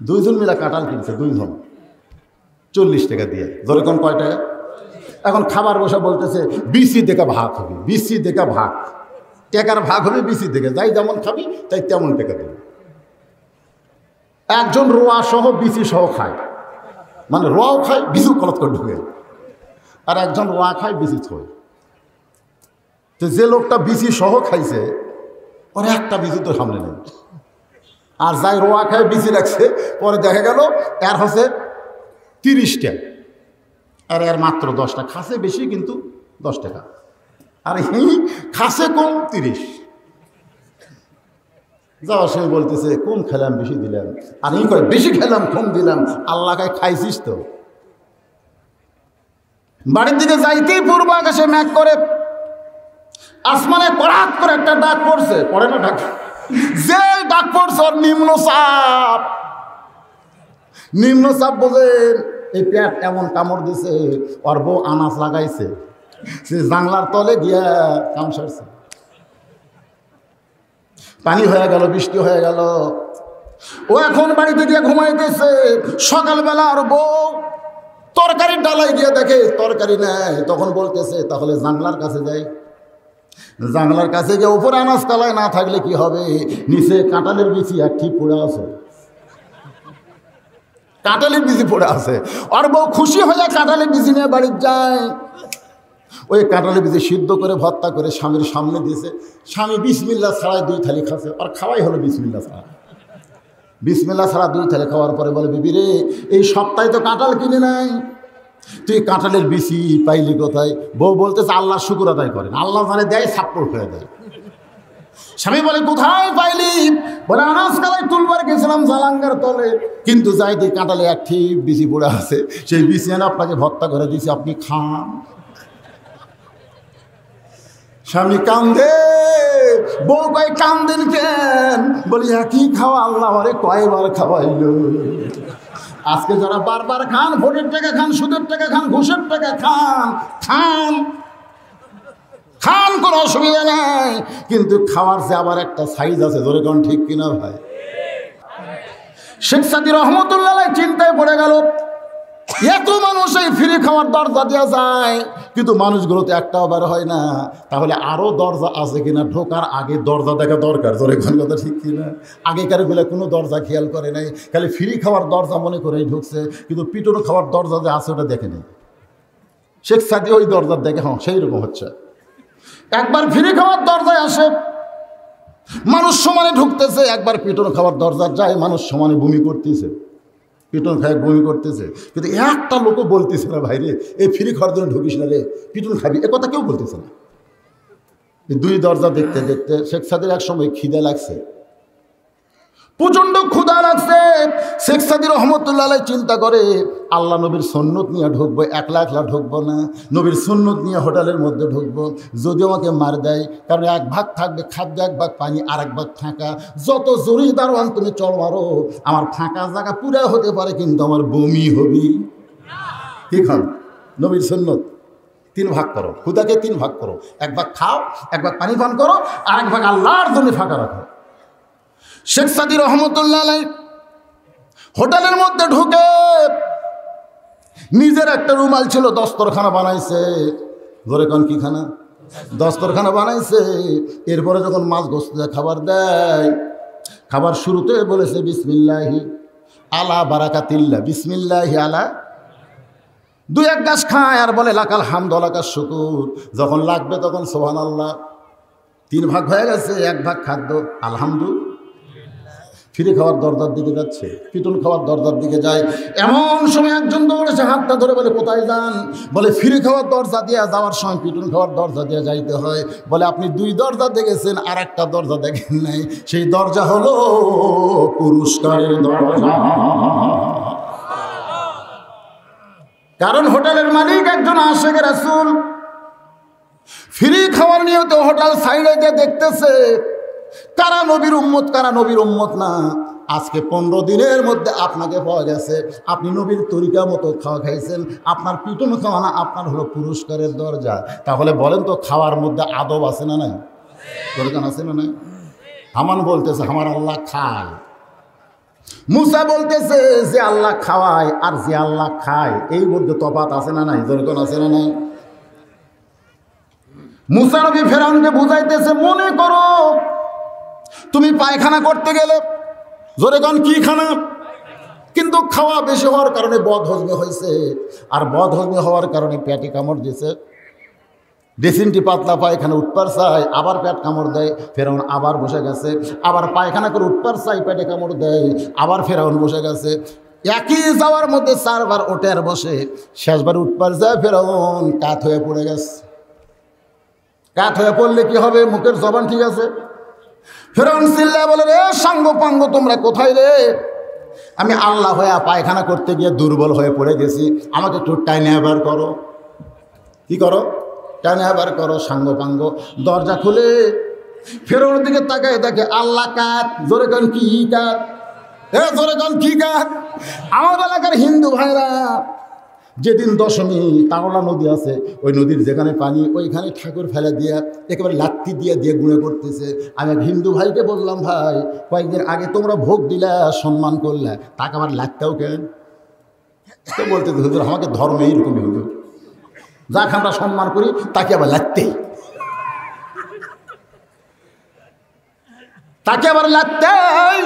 দুইজন মিলে কাঁঠাল কিনছে, দুইজন 40 টাকা দিয়ে। ধরে কোন কয় টাকা? এখন খাবার বসে বলতেছে বিসি দেখে ভাগ হবে, বিসি দেখে ভাগ, টাকার ভাগ হবে বিসি দেখে, যাই যেমন খাবি তাই তেমন টাকা দেবে। একজন রোয়া সহ বিসি সহ খায়, মানে রোয়াও খায় বিসিও কলত করে ঢুকে, আর একজন রোয়া খায় বিসি ছয়। তো যে লোকটা বিসি সহ খাইছে ওর একটা বিসি তো সামনে নেই, আর যাই রোয়া খায় বিসি রাখছে পরে দেখা গেল এর হচ্ছে 30টা আর এর মাত্র 10টা, খাসে বেশি কিন্তু 10 টাকা, আর এই খাসে কম 30। যাওয়ার সময় বলতেছে কম খেলাম বেশি দিলাম, আর এই করে বেশি খেলাম কম দিলাম, আল্লাহকে খাইছিস তো। বাড়ির দিকে যাইতেই পূর্ব আকাশে মেঘ করে, আসমানে কড়াক করে একটা ডাক পড়ছে, পড়ে না ডাক, যে ডাক পড়ছে ওর নিম্নচাপ। নিম্নচাপ বোঝেন, এই পেট এমন কামড় দিছে, ওর বউ আনাজ লাগাইছে, সে জানলার তলে গিয়া কাম সারছে, পানি হয়ে গেল, বৃষ্টি হয়ে গেল, ও এখন বাড়িতে গিয়ে ঘুমাইতেছে। সকালবেলা আর বউ তরকারির ডালাই গিয়ে দেখে তরকারি নেই, তখন বলতেছে তাহলে জানলার কাছে যাই। জানলার কাছে গিয়ে উপরে আনাজ কালায় না থাকলে কি হবে, নিচে কাঁঠালের বিচি একটি পড়ে আছে, কাঁঠালের বিচি পড়ে আছে। আর বউ খুশি হয়ে কাঁঠালের বিচি নিয়ে বাড়ি যায়। ওই কাঁঠালের বিচি সিদ্ধ করে ভর্তা করে স্বামীর সামনে দিয়েছে, স্বামী বিসমিল্লাহ ছাড়াই 2 থালি খাচ্ছে, আর খাওয়াই হলো বিসমিল্লাহ ছাড়া। বিসমিল্লাহ ছাড়া 2 থালি খাওয়ার পরে বলে বিবি রে, এই সপ্তাহে তো কাঁঠাল কিনে নাই, তুই কাঁঠালের বিচি পাইলি কোথায়? বউ বলতেছে আল্লাহ শুকুর আদায় করেন, আল্লাহ মানে দেয় সাপ্পর হয়ে দেয়। স্বামী বলে কোথায় পাইলি? বলে আনাজ কালাই তুলবার গেছিলাম জালাঙ্গার তলে, কিন্তু যাই দিই কাঁঠালে একটি বিচি পড়ে আছে, সেই বিচি এনে আপনাকে ভর্তা করে দিয়েছি, আপনি খান। স্বামী কান্দে, বউ কয় কান্দেন কেন? বলি একই খাওয়া আল্লাহ আরে কয়বার খাওয়াইলো। আজকে যারা বারবার খান, ভোটের টাকা খান, সুদের টাকা খান, ঘুষের টাকা খান, খান খান, কোনো অসুবিধা নাই, কিন্তু খাওয়ার যে আবার একটা সাইজ আছে, ধরে কোন ঠিক কিনা ভাই? শেখ সাদী রহমতুল্লাহ চিন্তায় পড়ে গেল, এত মানুষ এই ফ্রি খাওয়ার দরজা দেওয়া যায়, কিন্তু মানুষগুলোতে একটাও বার হয় না, তাহলে আরও দরজা আছে কিনা, ঢোকার আগে দরজা দেখা দরকার, ধরে কোন কথা ঠিক কিনা? আগেকার গুলো কোনো দরজা খেয়াল করে নাই, খালি ফ্রি খাওয়ার দরজা মনে করেই ঢুকছে, কিন্তু পিটনো খাওয়ার দরজা যে আছে ওটা দেখে নেই। শেখ সাদী ওই দরজা দেখে, হ্যাঁ সেই রকম হচ্ছে। একবার ফ্রি খাওয়ার দরজায় আসে, মানুষ সমানে ঢুকতেছে, একবার পিটন খাওয়ার দরজা যায়, মানুষ সমানে বমি করতেছে, পিটন খায় বমি করতেছে, কিন্তু একটা লোকও বলতেছে না ভাইরে এই ফ্রি খাওয়ার জন্য ঢুকিস না রে, পিটন খাবি, এ কথা কেউ বলতেছে না। এই 2 দরজা দেখতে দেখতে শেখ সাদীর এক সময় খিদে লাগছে, প্রচন্ড ক্ষুধা লাগছে। শেখ সাদী রহমতুল্লাহ চিন্তা করে আল্লাহ নবীর সুন্নত নিয়ে ঢুকবো, একলা একলা ঢুকবো না, নবীর সুন্নত নিয়ে হোটেলের মধ্যে ঢুকবো, যদি আমাকে মার দেয়, কারণ 1 ভাগ থাকবে খাদ্য, 1 ভাগ পানি, আর 1 ভাগ ফাঁকা, যত জরুরি দারোয়ান তুমি চল মারো, আমার ফাঁকা জায়গা পুরা হতে পারে কিন্তু আমার বমি হবি। কি খান? নবীর সুন্নত 3 ভাগ করো, ক্ষুধাকে 3 ভাগ করো, 1 ভাগ খাও, 1 ভাগ পানি পান করো, আর 1 ভাগ আল্লাহর জন্য ফাঁকা রাখো। শেখ সাদী রহমতুল্লাহ হোটেলের মধ্যে ঢুকে নিজের একটা রুমাল ছিল, দস্তরখানা বানাইছে, ধরে কোন কি খানা? দস্তরখানা বানাইছে। এরপরে যখন মাছ গোস্ত খাবার দেয়, খাবার শুরুতে বলেছে বিসমিল্লাহি আলা বারাকাতিল্লাহ, বিসমিল্লাহি আলা, 2-1 গাছ খায় আর বলে লাকাল হামদ লাকাল শুকুর, যখন লাগবে তখন সুবহানাল্লাহ। 3 ভাগ হয়ে গেছে, 1 ভাগ খাদ্য, আলহামদুলিল্লাহ। ফিরে খাওয়ার দরজার দিকে যাচ্ছে, পিটন খাওয়ার দরজার দিকে যায়, এমন সময় একজন দৌড়েছে, হাতটা ধরে বলে কোথায় যান? বলে ফিরে খাওয়ার দরজা দিয়ে যাওয়ার সময় পিটন খাওয়ার দরজা দিয়ে যাইতে হয়। বলে আপনি 2 দরজা দেখেছেন, আর একটা দরজা দেখেন নাই, সেই দরজা হলো পুরস্কারের দরজা। কারণ হোটেলের মালিক একজন আশিকে রাসূল, ফ্রি খাওয়ার নিয়তে হোটেল সাইডে দিয়ে দেখতেছে কারা নবীর উম্মত, কারা নবীর উম্মত না। আজকে 15 দিনের মধ্যে আপনাকে পাওয়া গেছে, আপনি নবীর তরিকা মতো খাওয়া খাইছেন, আপনার পিটন খাওয়া না, আপনার হলো পুরস্কারের দরজা। তাহলে বলেন তো খাওয়ার মধ্যে আদব আছে না নাই? দরকার আছে না নাই? হামান বলতেছে আমার আল্লাহ খায়, মুসা বলতেছে যে আল্লাহ খাওয়ায় আর যে আল্লাহ খায় এই মধ্যে তফাৎ আছে না নাই? যেরকম আছে না নাই? মুসা নবী ফেরাউনকে বুঝাইতেছে, মনে করো তুমি পায়খানা করতে গেলে, জোরে কোন কি খানা, কিন্তু খাওয়া বেশি হওয়ার কারণে বদহজমি হয়েছে, আর বদহজমি হওয়ার কারণে পেটে কামড় দিয়েছে, ড্রেসিংটি পাতলা পায়খানা উঠপার চাই, আবার পেট কামড় দেয়, ফেরাউন আবার বসে গেছে, আবার পায়খানা করে উঠপার চাই, পেটে কামড় দেয়, আবার ফেরাউন বসে গেছে, একই যাওয়ার মধ্যে 4 বার ওঠে আর বসে, শেষবার উঠপার যায় ফেরাউন কাত হয়ে পড়ে গেছে। কাত হয়ে পড়লে কি হবে? মুখের জবান ঠিক আছে? ফেরাউন চিল্লায় বলে, রে সাঙ্গ পাঙ্গ তোমরা কোথায় রে? আমি আল্লাহ হয়ে পায়খানা করতে গিয়ে দুর্বল হয়ে পড়ে গেছি, আমাকে একটু টাইনে বার করো। কি করো? টাইনে বার করো। সাঙ্গ পাঙ্গ দরজা খুলে ফেরাউনের দিকে তাকায় দেখে আল্লাহ কাত। জোরে কান কি কাত? জোরে কান কি কাত? আমার এলাকার হিন্দু ভাইরা যেদিন দশমী, তারলা নদী আছে, ওই নদীর যেখানে পানি ওইখানে ঠাকুর ফেলে দিয়ে একেবারে লাত্তি দিয়ে দিয়ে গুঁড়ে করতেছে। আমি এক হিন্দু ভাইকে বললাম, ভাই কয়েকদিন আগে তোমরা ভোগ দিলা, সম্মান করলে, তাকে আবার লাত্তাও কেন? তো বলতেছে, হুজুর আমাকে ধর্ম এইরকমই, হুজুর যাকে আমরা সম্মান করি তাকে আবার লাত্তেই, তাকে আবার লাত্তেই।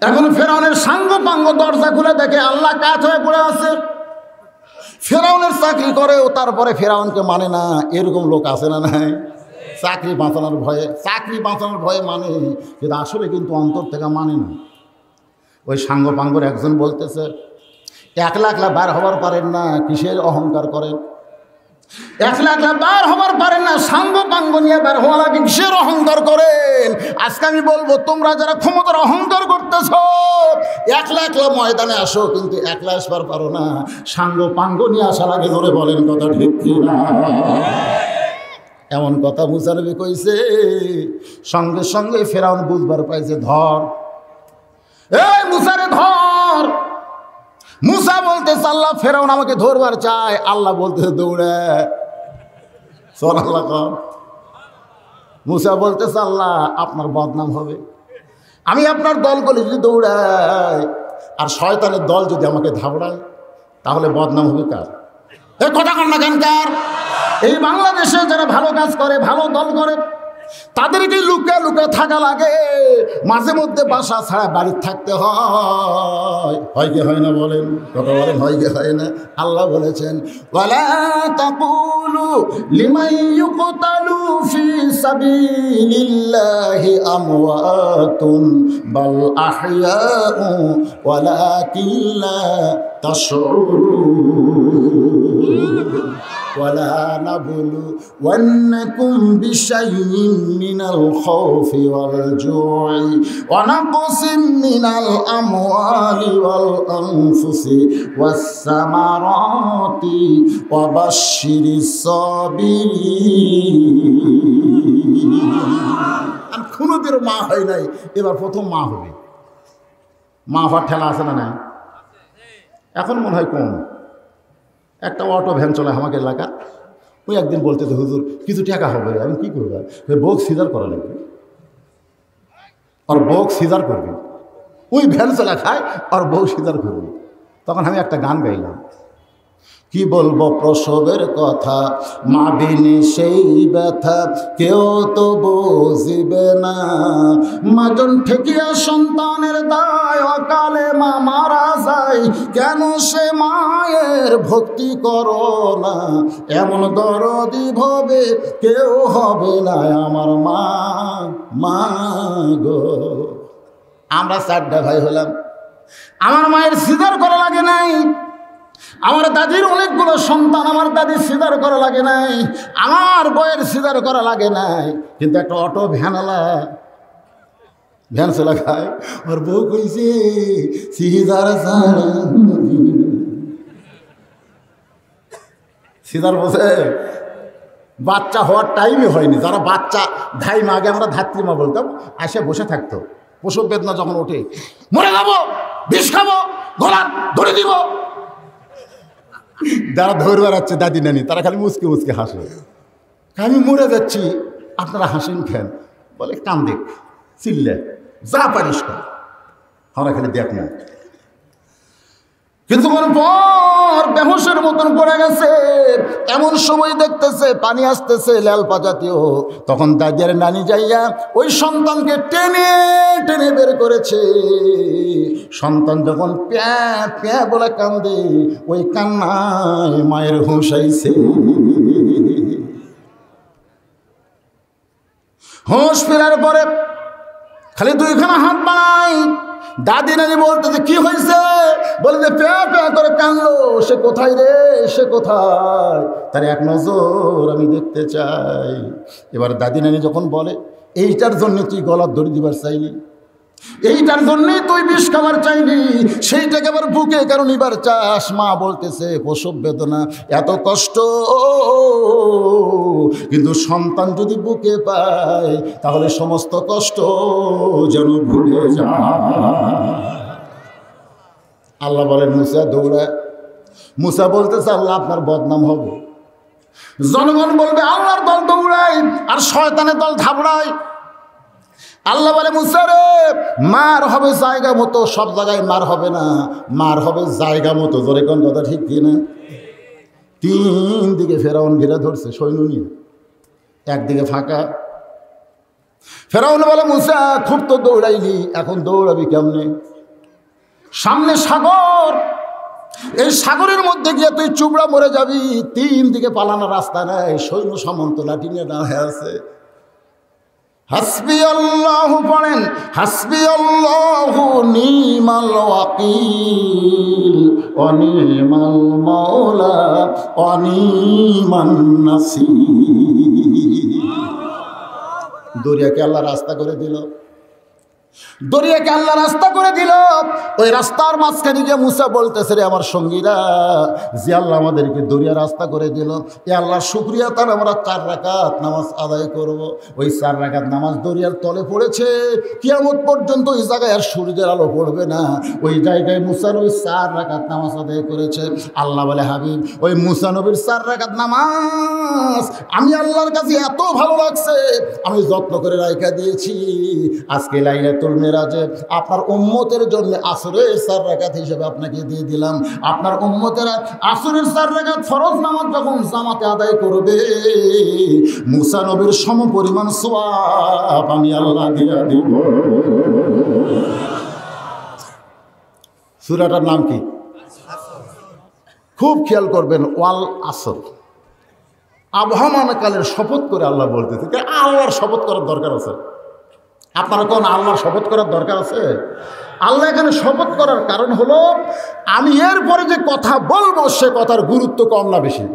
এখন ফেরাউনের সাঙ্গ পাঙ্গ দরজা খুলে দেখে আল্লাহ কাত হয়ে পড়ে আছে। ফেরাউনের চাকরি করেও তারপরে ফেরাউনকে মানে না, এরকম লোক আছে না নাই? চাকরি বাঁচানোর ভয়ে, চাকরি বাঁচানোর ভয়ে মানে, কিন্তু আসলে কিন্তু অন্তর থেকে মানে না। ওই সাঙ্গ পাঙ্গর একজন বলতেছে, 1 লাখ বার হবার পারেন না, কিসের অহংকার করেন? 1 লাখ বার হবার পারেন না, সাঙ্গ পাঙ্গ নিয়ে বার হওয়া লাগে, কিসের অহংকার করেন? আজকে আমি বলবো, তোমরা যারা ক্ষমতার অহংকার করতেছ, 1 লাখ ময়দানে আসো, কিন্তু 1 লাখ বার পারো না, সাঙ্গ পাঙ্গ নিয়ে আসা লাগে। ধরে বলেন কথা ঠিক না? এমন কথা মুসা নবী কইছে, সঙ্গে সঙ্গে ফেরাউন বুঝবার পাইছে, ধর এই মুসারে ধর। মুসা বলতেছে, আল্লাহ ফেরাউন আমাকে ধরবার চায়, আল্লাহ বলতেছে দৌড়ে চল, আল্লাহ কর। মুসা বলতেছে, আল্লাহ আপনার বদনাম হবে, আমি আপনার দলগুলি যদি দৌড়াই আর শয়তানের দল যদি আমাকে ধাবড়ায়, তাহলে বদনাম হবে কার? এ কথা কন না কেন কার? এই বাংলাদেশে যারা ভালো কাজ করে, ভালো দল করে, তাদেরকে লুকে লুকে থাকা লাগে, মাঝে মধ্যে বাসা ছাড়া বাড়িতে থাকতে হয়। হয় কি হয় না বলেন? কথা বলেন, হয় কি হয় না? আল্লাহ বলেছেন, ওয়ালা তাকুলু লিমান ইউকতালু ফি সাবিলিল্লাহি আমওয়াতুন বাল আহইয়াউ ওয়ালাকিন লা তাশউরুন। ولا نبلونكم بشيء من الخوف والجوع ونقص من الأموال والأنفس والثمرات وبشر الصابرين। আর কোনোদের মা হয় নাই, এবার প্রথম মা হবে। মা হওয়ার ঠেলা আছে না নাই? এখন মনে হয় কম। একটা অটো ভ্যান চলে আমাকে এলাকা, ওই একদিন বলতেছে, হুজুর কিছু টাকা হবে, আমি কী করবো? বউ সিজার করা লাগবে, আর বউ সিজার করবে। ওই ভ্যান চলা খায় আর বউ সিজার করবে। তখন আমি একটা গান গাইলাম, কি বলবো প্রসবের কথা, মা বিনে সেই ব্যথা কেউ তো বুঝিবে না, মাজন ঠেকিয়া সন্তানের দায়, অকালে মা মারা যায়, কেন সে মায়ের ভক্তি করো না, এমন দরদি ভবে কেউ হবে না আমার মা, মা গো। আমরা 4টা ভাই হলাম, আমার মায়ের সিজার করা লাগে নাই, আমার দাদির অনেকগুলো সন্তান, আমার দাদির সিজার করা লাগে নাই, আমার বইয়ের সিজার করা লাগে নাই, কিন্তু একটা অটো ভ্যানওয়ালা ভ্যান চলা খায়, ওর বউ কইছে সিজার সিজার বসে বাচ্চা হওয়ার টাইমই হয়নি। যারা বাচ্চা ধাইমা, আগে আমরা ধাত্রীমা বলতাম, আসে বসে থাকতো, প্রসব বেদনা যখন ওঠে, মরে যাবো, বিষ খাবো, গলা ধরে দিব। যারা ধরে বেড়াচ্ছে দাদি নানি, তারা খালি মুচকে মুচকে হাসে, আমি মরে যাচ্ছি আপনারা হাসেন কেন? বলে কান্দে, চিল্লে, যা পারিস কর। আমরা খালি দেখবো। কিছুক্ষণ পর বেহুশের মতন পড়ে গেছে। এমন সময় দেখতেছে পানি আসতেছে লেলপা জাতীয়। তখন দাদিয়ার নানি যাইয়া ওই সন্তানকে টেনে টেনে বের করেছে। সন্তান যখন প্যা প্যা বলে কান্দে, ওই কান্নায় মায়ের হুঁশ আইছে। হুঁশ ফেরার পরে খালি দুইখানা হাত বানায়। দাদি নানি বলতেছে কি হয়েছে? বলে যে প্যা প্যা করে কানলো। সে কোথায় রে, সে কোথায়? তার এক নজর আমি দেখতে চাই। এবার দাদি নানি যখন বলে এইটার জন্য তুই গলার দড়ি দিবার চাইলি, এইটার জন্যই তুই বিষ খাবার চাইলি, সেইটাকে আবার বুকে কেন নিবার চাস? মা বলতেছে প্রসব বেদনা, এত কষ্ট, কিন্তু সন্তান যদি বুকে পায় তাহলে সমস্ত কষ্ট যেন ভুলে যায়। আল্লাহ বলেন মুসা দৌড়া। মুসা বলতেছে আল্লাহ আপনার বদনাম হবে। জনগণ বলবে আল্লাহর দল দৌড়ায় আর শয়তানের দল থাবড়ায়। আল্লাহ বলে মুসা রে, মার হবে জায়গা মতো, সব জায়গায় মার হবে না, মার হবে জায়গা মতো। জোরে কোন কথা ঠিক কিনা? 3 দিকে ফেরাউন ঘিরে ধরছে সৈন্য নিয়ে, একদিকে ফাঁকা। ফেরাউন বলে মুসা খুব তো দৌড়াইলি, এখন দৌড়াবি কেমনে? সামনে সাগর, এই সাগরের মধ্যে গিয়ে তুই চুবড়া মরে যাবি। 3 দিকে পালানোর রাস্তা নাই, সৈন্য সামন্ত লাঠি নিয়ে দাঁড়ায় আছে। হাসবি আল্লাহু পড়েন, হাসবি আল্লাহু নিমাল ওয়াকিল ওয়া নিমাল মাওলা ওয়া নিমান নাসির। দরিয়াকে আল্লাহ রাস্তা করে দিল, দরিয়াকে আল্লাহ রাস্তা করে দিল। ওই রাস্তার মাঝখানে গিয়ে মুসা বলতেছে রে আমার সঙ্গীরা, যে আল্লাহ আমাদেরকে দরিয়া রাস্তা করে দিল, এ আল্লাহর শুকরিয়া তার আমরা 4 রাকাত নামাজ আদায় করব। ওই 4 রাকাত নামাজ দরিয়ার তলে পড়েছে, কিয়ামত পর্যন্ত ওই জায়গায় আর সূর্যের আলো পড়বে না। ওই জায়গায় মুসা নবী 4 রাকাত নামাজ আদায় করেছে। আল্লাহ বলে হাবিব, ওই মুসা নবীর 4 রাকাত নামাজ আমি আল্লাহর কাছে এত ভালো লাগছে, আমি যত্ন করে রাইখা দিয়েছি। আজকে লাইলাতুল মেরাজে আপনার উম্মতের জন্য আসরের 4 রাকাত হিসেবে আপনাকে দিয়ে দিলাম। আপনার উম্মতেরা আসরের 4 রাকাত ফরজ নামাজ যখন জামাতে আদায় করবে, মুসা নবীর সমপরিমাণ সওয়াব আমি আল্লাহ দিয়া দিব। সূরাটার নাম কি? খুব খেয়াল করবেন, ওয়াল আসর। আবহামানকালের শপথ করে আল্লাহ বলতেছে। আল্লাহর শপথ করার দরকার আছে? আপনারা কোন আল্লাহর শপথ করার দরকার আছে? আল্লাহ এখানে শপথ করার কারণ হলো আমি এরপরে যে কথা বলবো সে কথার গুরুত্ব কম না বেশি?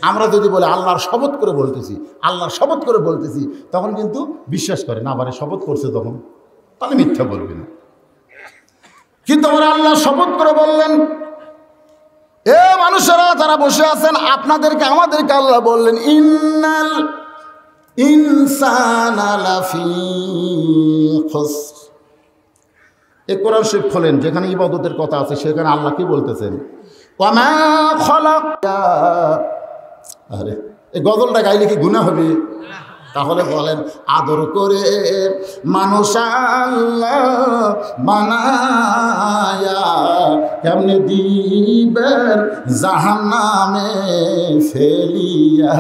আমরা যদি বলে আল্লাহর শপথ করে বলতেছি, আল্লাহর শপথ করে বলতেছি, তখন কিন্তু বিশ্বাস করে না, আবার শপথ করছে তখন, তাহলে মিথ্যা বলবে না। কিন্তু আমরা আল্লাহ শপথ করে বললেন, এ মানুষেরা যারা বসে আছেন আপনাদেরকে আমাদেরকে আল্লাহ বললেন ইন্নাল ইনসানা লাফি খুসর। এই কোরআন শরীফ খোলেন, যেখানে ইবাদতের কথা আছে সেখানে আল্লাহ কি বলতেছেন? ওয়ামা খলাকা। আরে এই গজলটা গাইলে কি গুনাহ হবে? তাহলে বলেন আদর করে মানুষ আল্লাহ বানায়া কেমনে দিবেন জাহান্নামে ফেলিয়া,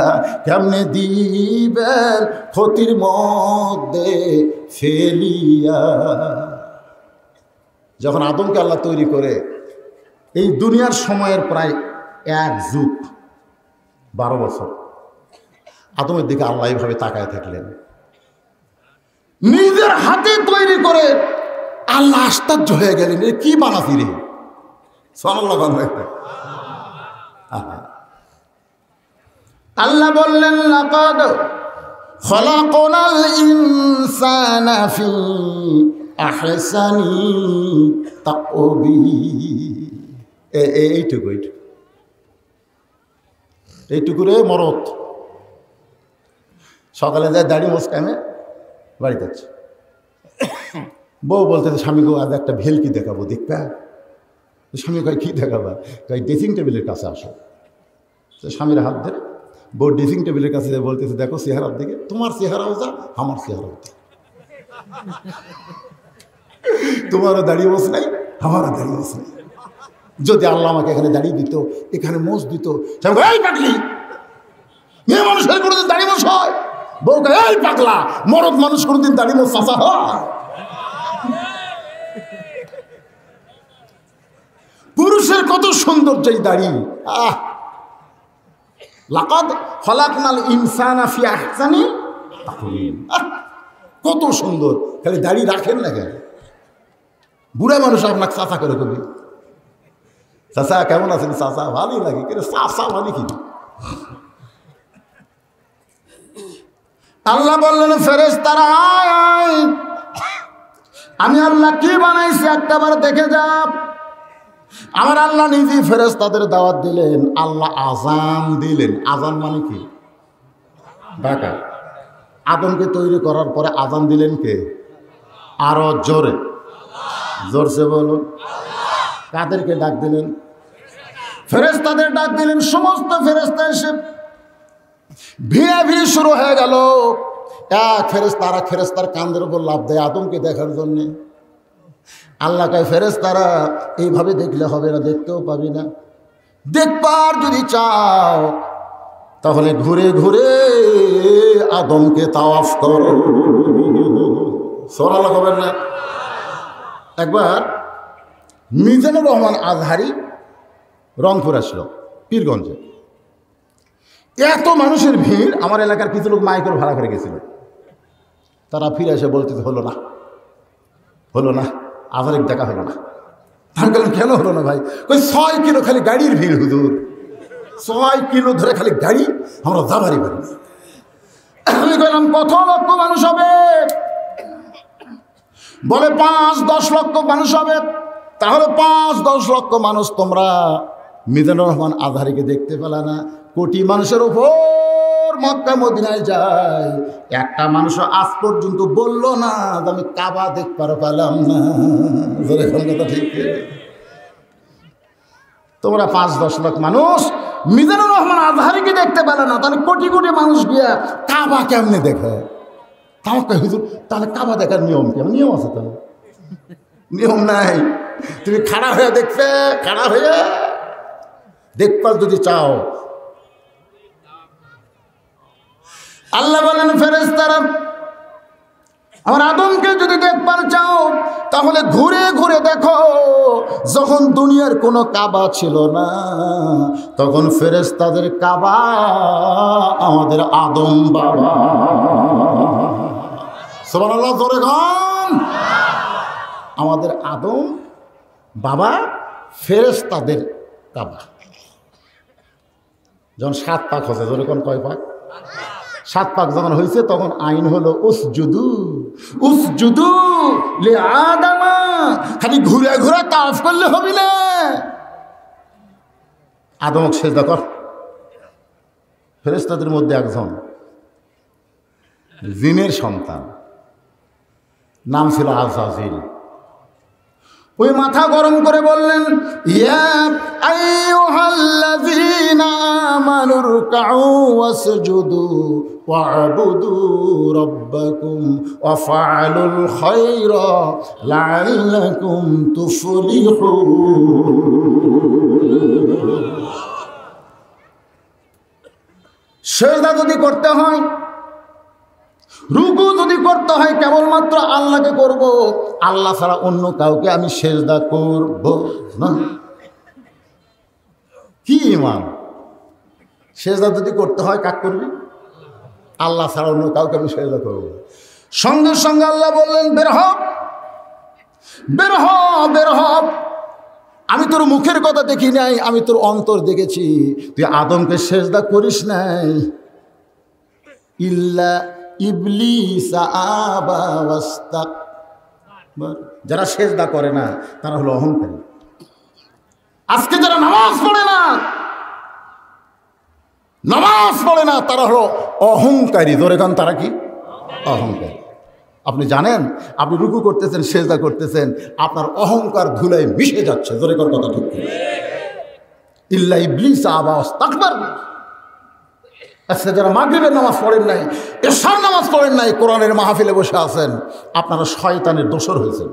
কেমনে দিবেন ক্ষতির মধ্যে ফেলিয়া। যখন আদমকে আল্লাহ তৈরি করে এই দুনিয়ার সময়ের প্রায় 1 যুগ 12 বছর আদমের দিকে আল্লাহ এইভাবে তাকায় থাকলেন। নিজের হাতে তৈরি করে আল্লাহ আশ্চর্য হয়ে গেলেন, এ কি বানাছি রে? আল্লাহ বললেন লাকাদ খলাকনাল ইনসানা ফি আহসানি তাকবীর। এইটুকু রে মরত। সকালে যায় দাড়ি মোসকামে বাড়িতে যাচ্ছে, বউ বলতেছে স্বামীকে আজ একটা ভেলকি দেখাবো, দেখবা? স্বামী কয় কি দেখাবা? কয় ড্রেসিং টেবিলের কাছে আসো। তো স্বামীর হাত ধরে বউ ড্রেসিং টেবিলের কাছে বলতেছে দেখো চেহারার দিকে, তোমার চেহারাও যা আমার চেহারাও যা। তোমারও দাড়ি মোছ নাই, আমারও দাড়ি মোছ নাই। যদি আল্লাহ আমাকে এখানে দাঁড়িয়ে দিত, এখানে মোষ দিত, এই পাগলি, মেয়ে মানুষের কোনোদিন দাড়ি মোছ হয়? বউকে এই পাগলা, মরদ মানুষ কোনোদিন দাড়ি মোছ চাচা হয়? পুরুষের কত সৌন্দর্য এই দাড়ি। লাকাদ খলাকনাল ইনসানা ফি আহসানি তাকওয়িম। কত সুন্দর, খালি দাড়ি রাখেন না কেন? বুড়া মানুষ আপনাকে চাচা করে কবি, চাচা কেমন আছেন? চাচা ভালোই লাগে, কিন্তু চাচা মানে কি? আল্লাহ বললেন ফেরেশতারা আয়, আমি আল্লাহ কি বানাইছি একটাবার দেখে যা। আমার আল্লাহ নিজে ফেরেশতাদের দাওয়াত দিলেন, আল্লাহ আজান দিলেন। আজান মানে কি? ডাকা। আদমকে তৈরি করার পরে আজান দিলেন কে? আরো জোরে, জোরসে বলুন। কাদেরকে ডাক দিলেন? ফেরেশতাদের ডাক দিলেন। সমস্ত ফেরেশতা এসে ভিড়াভিড়ি শুরু হয়ে গেল। এক ফেরেশতা আর এক ফেরেশতার কাঁধের উপর লাফ দেয় আদমকে দেখার জন্যে। আল্লাহ কয় ফেরেশতারা এইভাবে দেখলে হবে না, দেখতেও পাবি না। দেখবার যদি চাও তাহলে ঘুরে ঘুরে আদমকে তাওয়াফ করো। সুবহানাল্লাহ বলবেন না? একবার মিজানুর রহমান আজহারি রংপুর আসলো, পীরগঞ্জে। এত মানুষের ভিড়, আমার এলাকার কিছু লোক মাইকেল ভাড়া করে গেছিল। তারা ফিরে এসে বলতে হলো না, হলো না, আজহারিক দেখা হলো না। তার বললেন কেন হলো না ভাই? ওই 6 কিলো খালি গাড়ির ভিড় হুজুর, 6 কিলো ধরে খালি গাড়ি, আমরা যাবারই পারি না। আমি বললাম কত লক্ষ মানুষ হবে? বলে 5-10 লক্ষ মানুষ হবে। তাহলে 5-10 লক্ষ মানুষ তোমরা মিজানুর রহমান আজহারিকে দেখতে পেলা না? কোটি মানুষের উপর মক্কা মদিনায় যায়, একটা মানুষ আজ পর্যন্ত বলল না যে আমি কাবা দেখতে পেলাম না। কথা ঠিক। তোমরা 5-10 লাখ মানুষ মিজানুর রহমান আজহারিকে দেখতে পেলে না, তাহলে কোটি কোটি মানুষ গিয়া কাবা কেমনে দেখে? তাও হুজুর তাহলে কাবা দেখার নিয়ম কেমন? নিয়ম আছে তো? নিয়ম নাই। তুমি খাড়া হয়ে দেখবে, খাড়া হয়ে দেখবার যদি চাও। আল্লাহ বলেন ফেরেশতারা আমার আদমকে যদি দেখবার চাও তাহলে ঘুরে ঘুরে দেখো। যখন দুনিয়ার কোনো কাবা ছিল না তখন ফেরেশতাদের কাবা আমাদের আদম বাবা। সুবহানাল্লাহ, জোরে গান। আমাদের আদম বাবা ফেরেশতাদের কাবা। যখন 7 পাক হচ্ছে, জোরে কোন কয় পাক? 7 পাক যখন হয়েছে তখন আইন হলো উসজুদু উসজুদু লি আদামা। খালি ঘুরে ঘুরে তাওয়াফ করলে হবে না, আদমকে সেজদা কর। ফেরেশতাদের মধ্যে একজন জিনের সন্তান, নাম ছিল আজাজিল। ওই মাথা গরম করে বললেন ইয়া আইয়ুহাল্লাযীনা আমানু রুকউ ওয়াসজুদু ওয়া'বুদু রাব্বাকুম ওয়া ফা'আলুল খায়রা লা'আল্লাকুম তুফলিহুন। সিজদা যদি করতে হয়, রুকু যদি করতে হয়, কেবলমাত্র আল্লাহকে করব, আল্লাহ ছাড়া অন্য কাউকে আমি সিজদা করব না। কি ঈমান? সিজদা যদি করতে হয় কাক করবি? আল্লাহ ছাড়া অন্য কাউকে আমি সিজদা করব। সঙ্গে সঙ্গে আল্লাহ বললেন বের হ, বের হ, বের হ। আমি তোর মুখের কথা দেখি নাই, আমি তোর অন্তর দেখেছি। তুই আদমকে সিজদা করিস নাই। ইল্লা ইবলিস আবা ওয়াস্তাকবার। যারা সিজদা করে না তারা হলো অহংকারী। আজকে যারা নামাজ পড়ে না, নামাজ পড়ে না তারা হলো অহংকারী। ধরে কান তারা কি? অহংকারী। আপনি জানেন আপনি রুকু করতেছেন, সিজদা করতেছেন, আপনার অহংকার ধুলায় মিশে যাচ্ছে। ধরে কার কথা ঠিক? ইল্লা ইবলিস আবা ওয়াস্তাকবার। আচ্ছা, যারা মাগরিবের নামাজ পড়েন নাই, এশার নামাজ পড়েন নাই, কোরআনের মাহফিলে বসে আছেন, আপনারা শয়তানের দোসর হয়েছেন।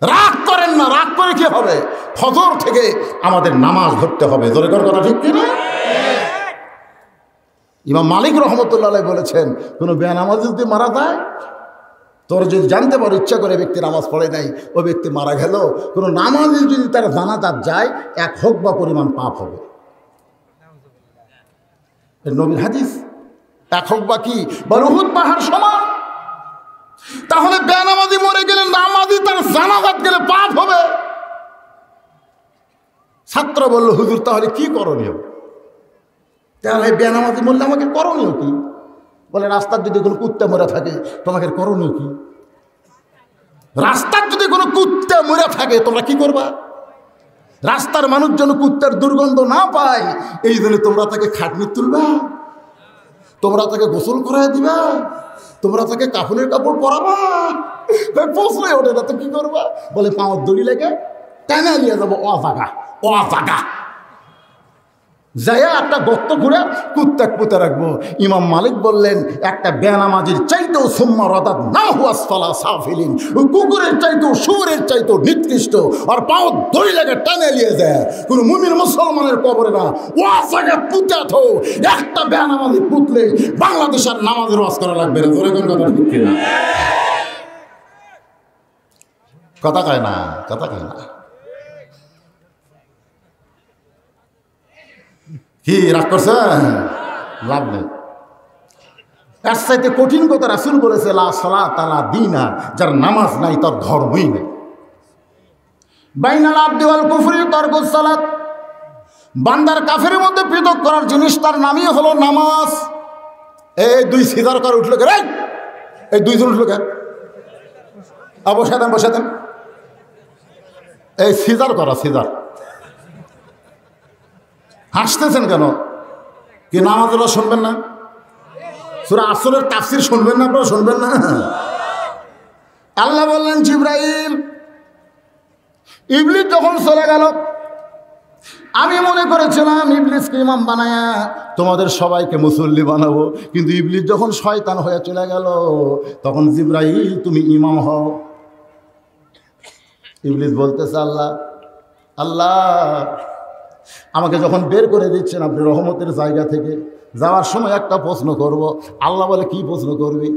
রাগ করেন না, রাগ করে কি হবে? ফজর থেকে আমাদের নামাজ ধরতে হবে। জোরে করে কথা ঠিক কিনা? ইমাম মালিক রহমতুল্লাহ বলেছেন, কোনো বেনামাজি যদি মারা যায়, তোর যদি জানতে পারো ইচ্ছা করে ব্যক্তি নামাজ পড়ে নাই, ও ব্যক্তি মারা গেল, কোনো নামাজি যদি তার জানাজাত যায়, 1 হুকবা পরিমাণ পাপ হবে। নবীর হাদিস। 1 হুকবা কি? বলে উহুদ পাহাড় সমান। তাহলে বেনামাজি মরে গেলে নামাজি তার জানাজাত গেলে পাপ হবে। ছাত্র বলল, হুজুর তাহলে কি করণীয়? তাহলে বেনামাজি মরলে আমাকে করণীয় কি? বলে রাস্তার যদি কোনো কুত্তা মরে থাকে, তোমাকে করণীয় কি? রাস্তার যদি কোনো কুত্তা মরে থাকে, তোমরা কি করবা? রাস্তার মানুষ যেন কুত্তার দুর্গন্ধ না পায়, এই জন্য তোমরা তাকে খাটনি তুলবা, তোমরা তাকে গোসল করাই দিবা, তোমরা তাকে কাফনের কাপড় পরাবা। প্রশ্ন ওঠে না তো কি করবা? বলে পাওয়ার দড়ি লেগে টানা নিয়ে যাবো অজাগা অজাগা, যাইয়া একটা গর্ত ঘুরে কুত্তা পুঁতে রাখবো। ইমাম মালিক বললেন, একটা বেনামাজির চাইতেও সুম্মা রাদাত না হুয়াসফালা সাফিলিন, কুকুরের চাইতেও শুয়োরের চাইতেও নিকৃষ্ট, আর পাও দড়ি লেগে টানে নিয়ে যায় কোনো মুমিন মুসলমানের কবরে না, ওয়াজাকে পুঁতে থো। একটা বেনামাজি পুতলে বাংলাদেশের নামাজের ওয়াজ করা লাগবে না। ধরে কোন কথা ঠিক কিনা? কথা কয় না, কথা কয় না। কি রাগ করছে? লাভ নেই। এর চাইতে কঠিন কথা রাসূল বলেছে, লা সালাতা লা দীনা, যার নামাজ নাই তার ধর্মই নেই। বাইনাল আবদি ওয়াল কুফরি তারকুস সালাত, বান্দার কাফেরের মধ্যে পৃথক করার জিনিস তার নামই হলো নামাজ। এই 2 সিজার কর উঠলো কে? এই 2 জন উঠলো কে? বসে দেন, বসে দেন। এই সিজার করা, সিজার। হাসতেছেন কেন? কি নামাজ ওরা শুনবেন না? সূরা আসরের তাফসীর শুনবেন না? আপনারা শুনবেন না? আল্লাহ বললেন, জিবরাইল, ইবলিস যখন চলে গেল, আমি মনে করেছিলাম ইবলিসকে ইমাম বানায়া তোমাদের সবাইকে মুসল্লি বানাবো, কিন্তু ইবলিস যখন শয়তান হয়ে চলে গেল, তখন জিবরাইল তুমি ইমাম হও। ইবলিস বলতেছে, আল্লাহ আল্লাহ, আমাকে যখন বের করে দিচ্ছেন আপনি রহমতের জায়গা থেকে, যাওয়ার সময় একটা প্রশ্ন করব। আল্লাহ বলে, কি প্রশ্ন করবি?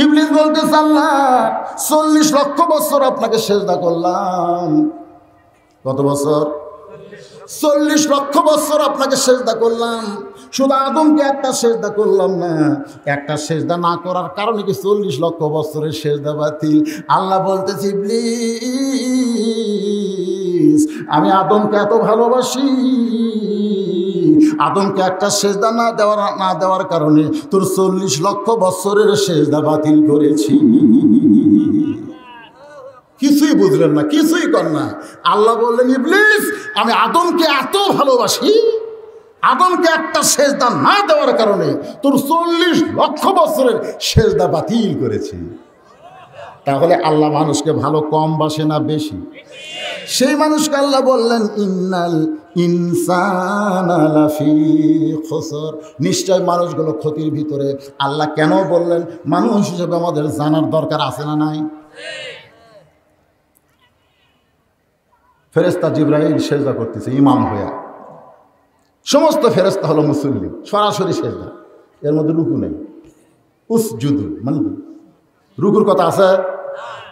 ইবলিস বলতেছে, আল্লাহ 40 লক্ষ বছর আপনাকে সেজদা করলাম। কত বছর? 40 লক্ষ বছর আপনাকে সেজদা করলাম, শুধু আদমকে একটা সেজদা করলাম না। একটা সেজদা না করার কারণে কি 40 লক্ষ বছরের সেজদা বাতিল? আল্লাহ বলতেছে, ইবলিস, আমি আদমকে এত ভালোবাসি, আদমকে একটা সেজদা না দেওয়ার কারণে তোর 40 লক্ষ বছরের সেজদা বাতিল করেছি। কিছুই বুঝলেন না, কিছুই কর না। আল্লাহ বললেন, ইবলিস, আমি আদমকে এত ভালোবাসি, আদমকে একটা সেজদা না দেওয়ার কারণে তোর 40 লক্ষ বছরের সেজদা বাতিল করেছি। তাহলে আল্লাহ মানুষকে ভালো কম বাসে না বেশি? সেই মানুষকে আল্লাহ বললেন, ইন্নাল ইনসানা লাফি খুসর, নিশ্চয় মানুষগুলো ক্ষতির ভিতরে। আল্লাহ কেন বললেন? মানুষ হিসেবে আমাদের জানার দরকার আছে না নাই? ফেরেশতা জিবরাইল সেজদা করতেছে ইমাম হইয়া, সমস্ত ফেরেশতা হলো মুসল্লি, সরাসরি সেজদা, এর মধ্যে রুকু নেই। উসজুদু মানে রুকুর কথা আছে?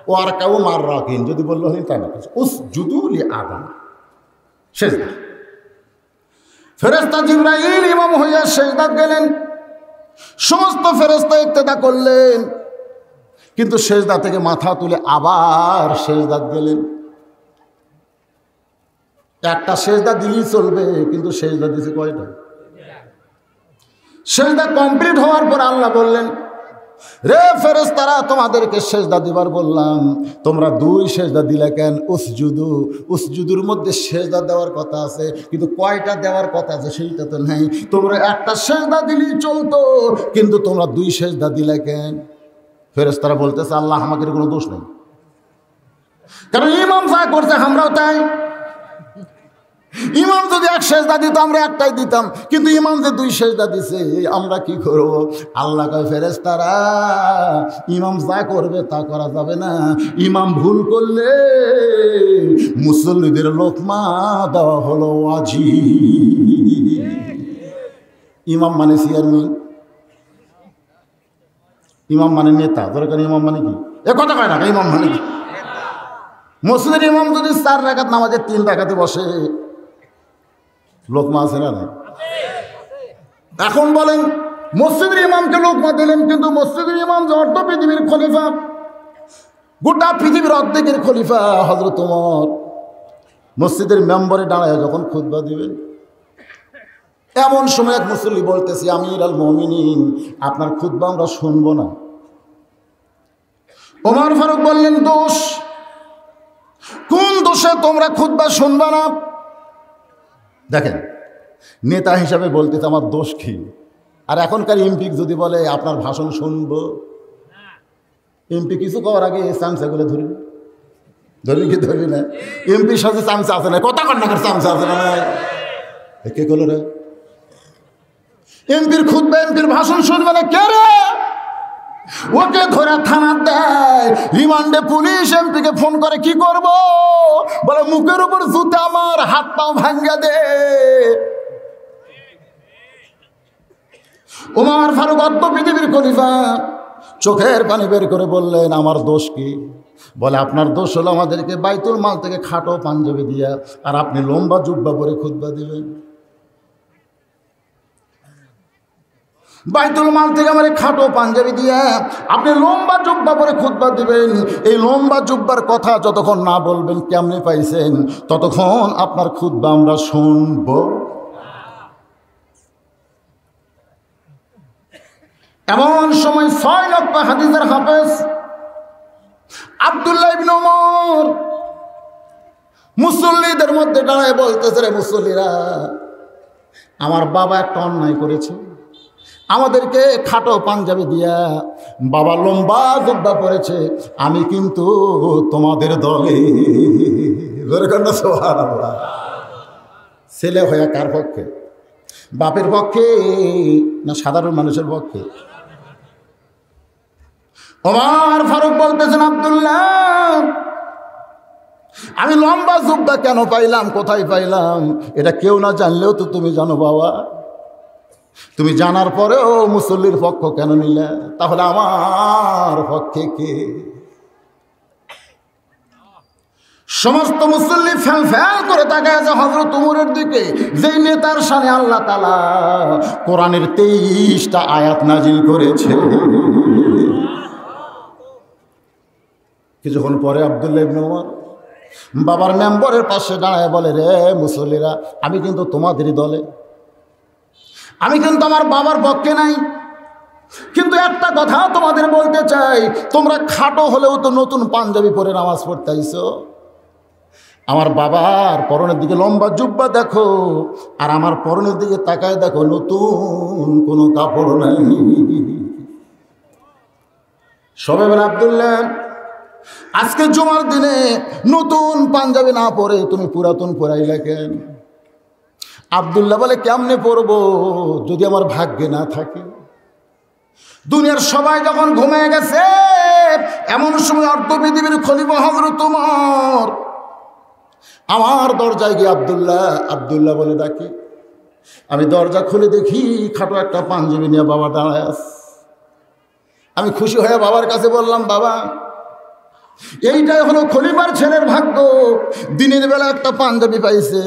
ও আর কাউ মার রাখিন, যদি বললো হই তাই না, উসজুদু লি আদম, সেজদা। ফেরেশতা জিবরাইল ইমাম হইয়া সেজদা গেলেন, সমস্ত ফেরেশতা ইক্তেদা করলেন, কিন্তু সেজদা থেকে মাথা তুলে আবার সেজদা গেলেন। একটা সেজদা দিলেই চলবে, কিন্তু সেজদা দিছে কয়টা? সেজদা কমপ্লিট হওয়ার পর আল্লাহ বললেন, রে ফেরেশতারা, তোমাদেরকে সেজদা দিবার বললাম, তোমরা 2 সেজদা দিলে কেন? উসজুদু, উসজুদুর মধ্যে সেজদা দেওয়ার কথা আছে, কিন্তু কয়টা দেওয়ার কথা আছে সেইটা তো নেই। তোমরা একটা সেজদা দিলেই চলতো, কিন্তু তোমরা 2 সেজদা দিলে কেন? ফেরেশতারা বলতেছে, আল্লাহ আমাদের কোনো দোষ নেই, কারণ ইমাম যা করছে আমরাও তাই। ইমাম যদি এক সেজদা দিত আমরা একটাই দিতাম, কিন্তু ইমাম যে 2 সেজদা দিছে আমরা কি করব? আল্লাহ কয় ফেরেশতারা ইমাম যা করবে তা করা যাবে না, ইমাম ভুল করলে মুসল্লিদের লোকমা দেওয়া হলো ওয়াজিব। ইমাম মানে চেয়ারম্যান, ইমাম মানে নেতা। দরকার ইমাম মানে কি? এ কথা কয় না, ইমাম মানে কি? মসজিদের ইমাম যদি 4 রাকাত নামাজে 3 রাকাতে বসে, লোকমা আছে না? এখন বলেন মসজিদের ইমামকে লোকমা দিলেন, কিন্তু মসজিদের ইমাম যে অর্ধ পৃথিবীর খলিফা, গোটা পৃথিবীর অর্ধেকের খলিফা হযরত ওমর, মসজিদের মেম্বরে দাঁড়ায় যখন খুতবা দিবেন, এমন সময় এক মুসল্লি বলতেছে আমির আল মুমিনিন আপনার খুতবা আমরা শুনবো না। ওমর ফারুক বললেন দোষ, কোন দোষে তোমরা খুতবা শুনবা না? দেখেন নেতা হিসাবে বলতেছে আমার দোষ কি? আর এখনকার এমপি যদি বলে আপনার ভাষণ শুনবো, এমপি কিছু করার আগে চামচাগুলো ধরবি কি ধরবি না? এমপির সাথে চামচা আছে না? কথা কন্যাকার চামচা আছে না? কে করলো রে? এমপির খুতবা এমপির ভাষণ শুনবে না কে রে? ওকে ধরে থানা দেয়, রিমান্ডে পুলিশ এমপিকে ফোন করে কি করব? বলে মুখের উপর জুতা আমার, হাত পাও ভাঙ্গা দে। ওমর ফারুক অর্ধ পৃথিবীর খলিফা চোখের পানি বের করে বললেন আমার দোষ কি? বলে আপনার দোষ হলো আমাদেরকে বাইতুল মাল থেকে খাটো পাঞ্জাবি দিয়া আর আপনি লম্বা জুব্বা পরে খুতবা দিবেন। বাইতুল মাল থেকে আমার খাটো পাঞ্জাবি দিয়ে আপনি লম্বা জুব্বা পরে খুতবা দিবেন। এই লম্বা জুব্বার কথা যতক্ষণ না বলবেন কেমনে পাইছেন, ততক্ষণ আপনার খুতবা আমরা শুনব। এমন সময় 6 লক্ষ হাদিসের হাফেজ আব্দুল্লাহ ইবনে ওমর মুসল্লিদের মধ্যে দাঁড়ায় বলতেছে রে মুসল্লিরা, আমার বাবা একটা অন্যায় করেছে, আমাদেরকে খাটো পাঞ্জাবি দিয়া বাবা লম্বা জুব্বা পরেছে, আমি কিন্তু তোমাদের দলে। সুবহানাল্লাহ। ছেলে হয়ে কার পক্ষে? বাপের পক্ষে না সাধারণ মানুষের পক্ষে? ওমর ফারুক বলতেছেন আব্দুল্লাহ আমি লম্বা জুব্বা কেন পাইলাম, কোথায় পাইলাম এটা কেউ না জানলেও তো তুমি জানো বাবা। তুমি জানার পরেও মুসল্লির পক্ষ কেন নিলে? তাহলে আমার পক্ষে কে? সমস্ত মুসল্লি ফ্যাল ফ্যাল করে তাকায় যে হযরত ওমরের দিকে, যেই নেতার শানে আল্লাহ তাআলা কোরআনের 23টা আয়াত নাজিল করেছে। কিছুক্ষণ পরে আব্দুল্লাহ ইবনে ওমর বাবার মেম্বরের পাশে দাঁড়ায় বলে রে মুসল্লিরা, আমি কিন্তু তোমাদেরই দলে, আমি কিন্তু আমার বাবার পক্ষে নাই, কিন্তু একটা কথা তোমাদের বলতে চাই, তোমরা খাটো হলেও তো নতুন পাঞ্জাবি পরে নামাজ পড়তে আইছো। আমার বাবার পরনের দিকে লম্বা জুব্বা দেখো, আর আমার পরনের দিকে তাকায় দেখো নতুন কোনো কাপড় নাই। সবে বলে আব্দুল্লাহ আজকে জুমার দিনে নতুন পাঞ্জাবি না পরে তুমি পুরাতন পরাইলা কেন? আব্দুল্লাহ বলে কেমনে পরবো যদি আমার ভাগ্যে না থাকে? দুনিয়ার সবাই যখন ঘুমিয়ে গেছে, এমন সময় অর্ধ পৃথিবীর খলিফা হযরত ওমর আমার দরজায় গিয়ে আব্দুল্লাহ বলে ডাকে। আমি দরজা খুলে দেখি খাটো একটা পাঞ্জাবি নিয়ে বাবা দাঁড়ায় আছে। আমি খুশি হয়ে বাবার কাছে বললাম বাবা এইটাই হলো খলিফার ছেলের ভাগ্য, দিনের বেলা একটা পাঞ্জাবি পাইছে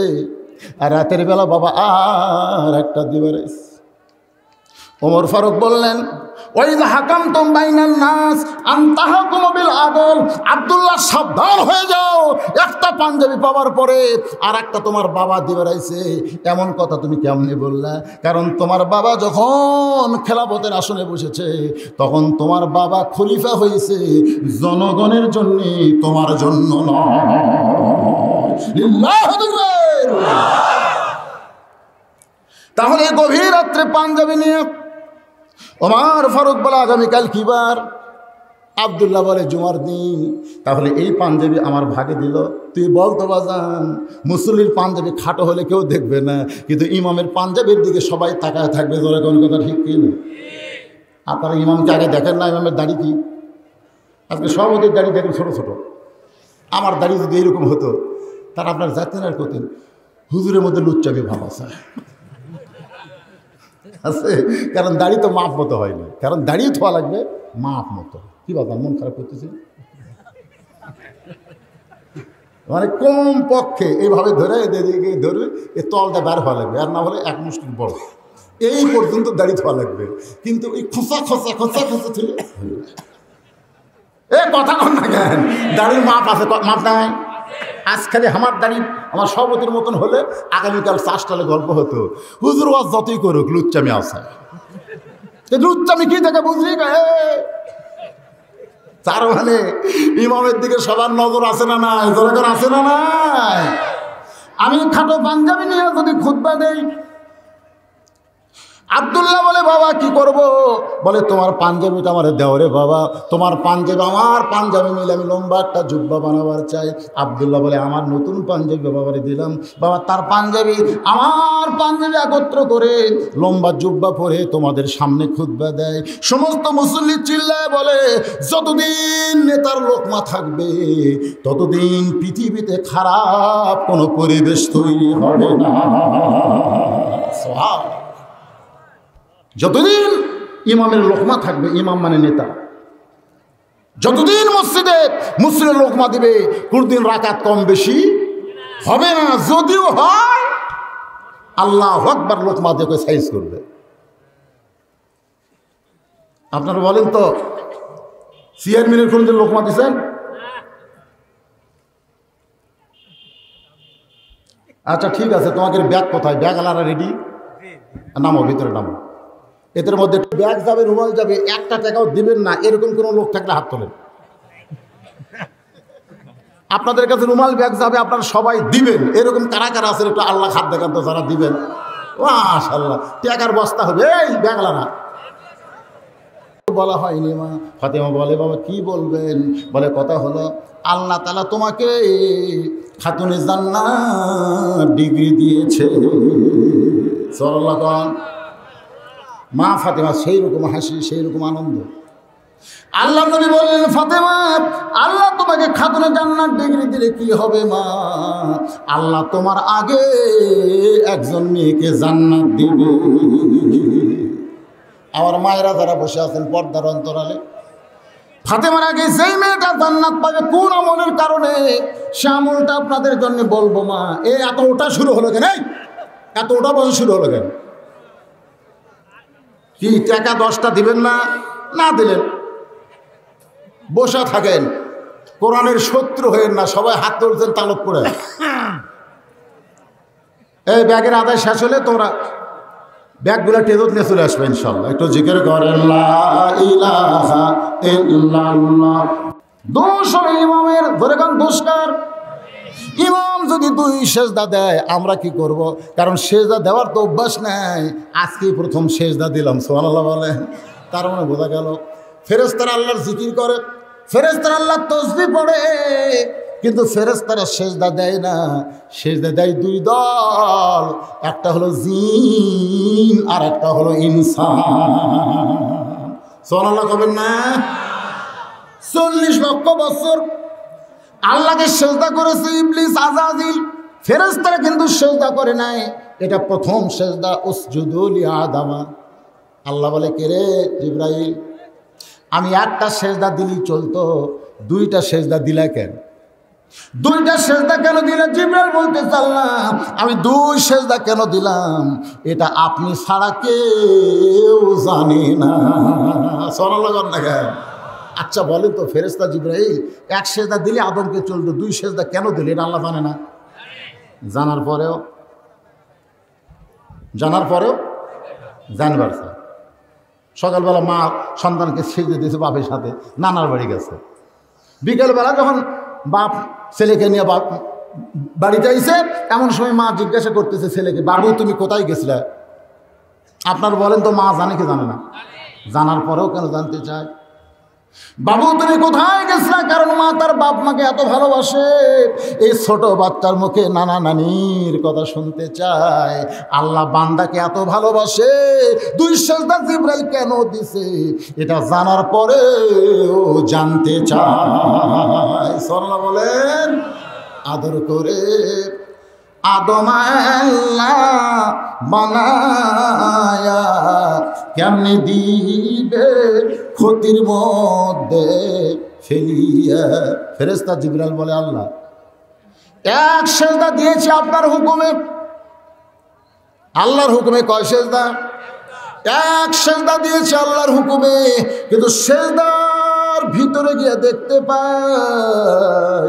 আর রাতের বেলা বাবা আর একটা দিবার। ওমর ফারুক বললেন ওয়াইযা হাকামতুম বাইনান নাস আন তাহকুমু বিল আদল, আব্দুল্লাহ সাবধান হয়ে যাও, একটা পাঞ্জাবি পাওয়ার পরে আর একটা তোমার বাবা দিবার আইছে, এমন কথা তুমি কেমনে বললা? কারণ তোমার বাবা যখন খেলাফতের আসনে বসেছে তখন তোমার বাবা খলিফা হয়েছে জনগণের জন্য, তোমার জন্য নয়। লিল্লাহু আকবার। তাহলে গভীর রাত্রে পাঞ্জাবি নিয়ে ওমর ফারুক বলে আগামীকাল কি বার? আব্দুল্লাহ বলে জুমার দিন, তাহলে এই পাঞ্জাবি আমার ভাগে দিল। তুই বলতো বাজান, মুসল্লির পাঞ্জাবি খাটো হলে কেউ দেখবে না, কিন্তু ইমামের পাঞ্জাবির দিকে সবাই তাকায় থাকবে। ধরে কোন কথা ঠিক কি না? আপনারা ইমামকে আগে দেখেন না, ইমামের দাড়ি কি? আজকে সব ওদের দাড়ি দেখেন ছোটো ছোটো। আমার দাড়ি যদি এইরকম হতো, তারা আপনার যাতেন আর করতেন হুজুরের মধ্যে লুচ্চাবি ভাব আছে, কারণ দাড়ি তো মাপ মতো হয়নি, কারণ দাড়িও থোয়া লাগবে মাপ মতো। কি বাবা মন খারাপ করতেছি? মানে কম পক্ষে এইভাবে ধরে এদিকে ধরে এ তলটা বের হওয়া লাগবে, আর না হলে এক মুষ্টির বড় এই পর্যন্ত দাড়ি থোয়া লাগবে। কিন্তু এই খোঁচা খোঁচা খোঁচা খোঁচা ছিল এ কথা কন না কেন? দাড়ির মাপ আছে, মাপ নাই। আজকাল আমার দাড়ি আমার সবতির মতন হলে আগামীকাল চাষটালে গল্প হতো, হুজুর ওয়াজ যতই করুক লুচ্চামি আছে। লুচ্চামি কি থেকে বুঝলি? তার মানে ইমামের দিকে সবার নজর আছে না নাই? দরকার আছে না নাই? আমি খাটো পাঞ্জাবি নিয়ে যদি খুতবা দেই, আব্দুল্লাহ বলে বাবা কি করব? বলে তোমার পাঞ্জাবিটা আমার দেও রে বাবা, তোমার পাঞ্জাবি আমার পাঞ্জাবি মিলে আমি লম্বা একটা জুব্বা বানাবার চাই। আব্দুল্লাহ বলে আমার নতুন পাঞ্জাবি বাবারে দিলাম। বাবা তার পাঞ্জাবি আমার পাঞ্জাবি একত্র করে লম্বা জুব্বা পরে তোমাদের সামনে খুতবা দেয়। সমস্ত মুসল্লি চিল্লায় বলে যতদিন নেতার লোকমা থাকবে ততদিন পৃথিবীতে খারাপ কোনো পরিবেশ তৈরি হবে না। যতদিন ইমামের লোকমা থাকবে, ইমাম মানে নেতা, যতদিন মসজিদে মুসলিমের লোকমা দিবে কোনদিন রাকাত কম বেশি হবে না। যদিও হয় আল্লাহু আকবার লোকমা দিয়ে সাইজ করবে। আপনারা বলেন তো চেয়ারম্যানের কোনদিন লোকমা দিচ্ছেন? আচ্ছা ঠিক আছে, তোমাকে ব্যাগ কোথায়? ব্যাগ আলাদা রেডি, নামো ভিতরে নামো। এদের মধ্যে ব্যাগ যাবে, রুমাল যাবে, একটা টাকাও দিবেন না এরকম কোনো লোক থাকলে হাত তোলেন। আপনাদের কাছে রুমাল ব্যাগ যাবে, আপনারা সবাই দিবেন, এরকম কারা কারা আছেন একটু আল্লাহ হাত দেখান তো যারা দিবেন। মাশাআল্লাহ, টাকার বস্তা হবে এই ব্যাগলা না। বলা হয়নি মা। ফাতেমা বলে বাবা কি বলবেন? বলে কথা হলো আল্লাহ তাআলা তোমাকে খাতুনে জান্নাত ডিগ্রি দিয়েছে। সাল্লাল্লাহু মা ফাতেমা সেই রকম হাসি, সেই রকম আনন্দ। আল্লাহ নবী বললেন ফাতেমা আল্লাহ তোমাকে খাতুনে জান্নাত ডিগ্রি দিলে কি হবে মা? আল্লাহ তোমার আগে একজন মেয়েকে জান্নাত দিবে। আমার মায়েরা যারা বসে আছেন পর্দার অন্তরালে, ফাতেমার আগে যেই মেয়েটা জান্নাত পাবে কোন আমলের কারণে, সে আমলটা আপনাদের জন্য বলবো মা। এত ওটা শুরু হলো কেন? এত ওটা বসে শুরু হলো কেন? কি টাকা 10টা দিবেন না? না দিলেন বসা থাকেন, কোরআনের শত্রু হয়েন না। সবাই হাত তুলছেন তালব করে। এই ব্যাগের আদায় শেষ হলে তোমরা ব্যাগগুলো টেজত নিয়ে চলে আসবে ইনশাল্লাহ। একটু জিকির করেন লা ইলাহা ইল্লাল্লাহ। দোষ হবে ইমামের, ধরে কান দোষকার। ইমাম যদি 2 সেজদা দেয় আমরা কি করব? কারণ সেজদা দেওয়ার তো অভ্যাস নাই, আজকেই প্রথম সেজদা দিলাম। সুবহানাল্লাহ বলে। তার মানে বোঝা গেল ফেরেশতারা আল্লাহর জিকির করে, ফেরেশতারা আল্লাহর তাসবিহ পড়ে, কিন্তু ফেরেশতারা সেজদা দেয় না। সেজদা দেয় 2 দল, একটা হলো জিন আর একটা হলো ইনসান। সুবহানাল্লাহ কবেন না? 40 লক্ষ বছর আল্লাহকে সেজদা করেছে ইবলিস আজাজিল, ফেরেশতারা কিন্তু সেজদা করে নাই। এটা প্রথম সেজদা, উসজুদু লি আদামা। আল্লাহ বলে কে রে জিবরাইল, আমি একটা সেজদা দিলি চলতো, 2টা সেজদা দিলা কেন? 2টা সেজদা কেন দিলে? জিবরাইল বলতে চাল্লাম আমি 2 সেজদা কেন দিলাম এটা আপনি ছাড়া কেউ জানে না। সুবহানাল্লাহ না কেন? আচ্ছা বলেন তো ফেরেশতা জিবরাইল 1 সেজদা দিলে আদমকে চলতো, 2 সেজদা কেন দিলে এটা আল্লাহ জানে না? জানার পরেও জানবার চায়। সকালবেলা মা সন্তানকে সেজদা দিয়েছে বাপের সাথে, নানার বাড়ি গেছে। বিকেলবেলা যখন বাপ ছেলেকে নিয়ে বাড়িতে আইছে, এমন সময় মা জিজ্ঞাসা করতেছে ছেলেকে, বাবু তুমি কোথায় গেছিলে? আপনার বলেন তো মা জানে কি জানে না? জানার পরেও কেন জানতে চায়? বাবু তুমি কোথায় গেছিলা? কারণ মা তার বাপ মাকে এত ভালোবাসে, এই ছোট বাচ্চার মুখে নানা নানির কথা শুনতে চায়। আল্লাহ বান্দাকে এত ভালোবাসে, 2 সেজদা জিবরাইল কেন দিছে এটা জানার পরে ও জানতে চায়। সুবহানাল্লাহ বলেন। আদর করে আদম আল্লাহ বানায়া কেমনে দিবে ক্ষতির মধ্যে ফেলিয়া। ফেরেশতা জিবরাইল বলে আল্লাহ 1 সেজদা দিয়েছি আপনার হুকুমে। আল্লাহর হুকুমে কয় সেজদা? 1 সেজদা দিয়েছি আল্লাহর হুকুমে, কিন্তু সেজদার ভিতরে গিয়ে দেখতে পাই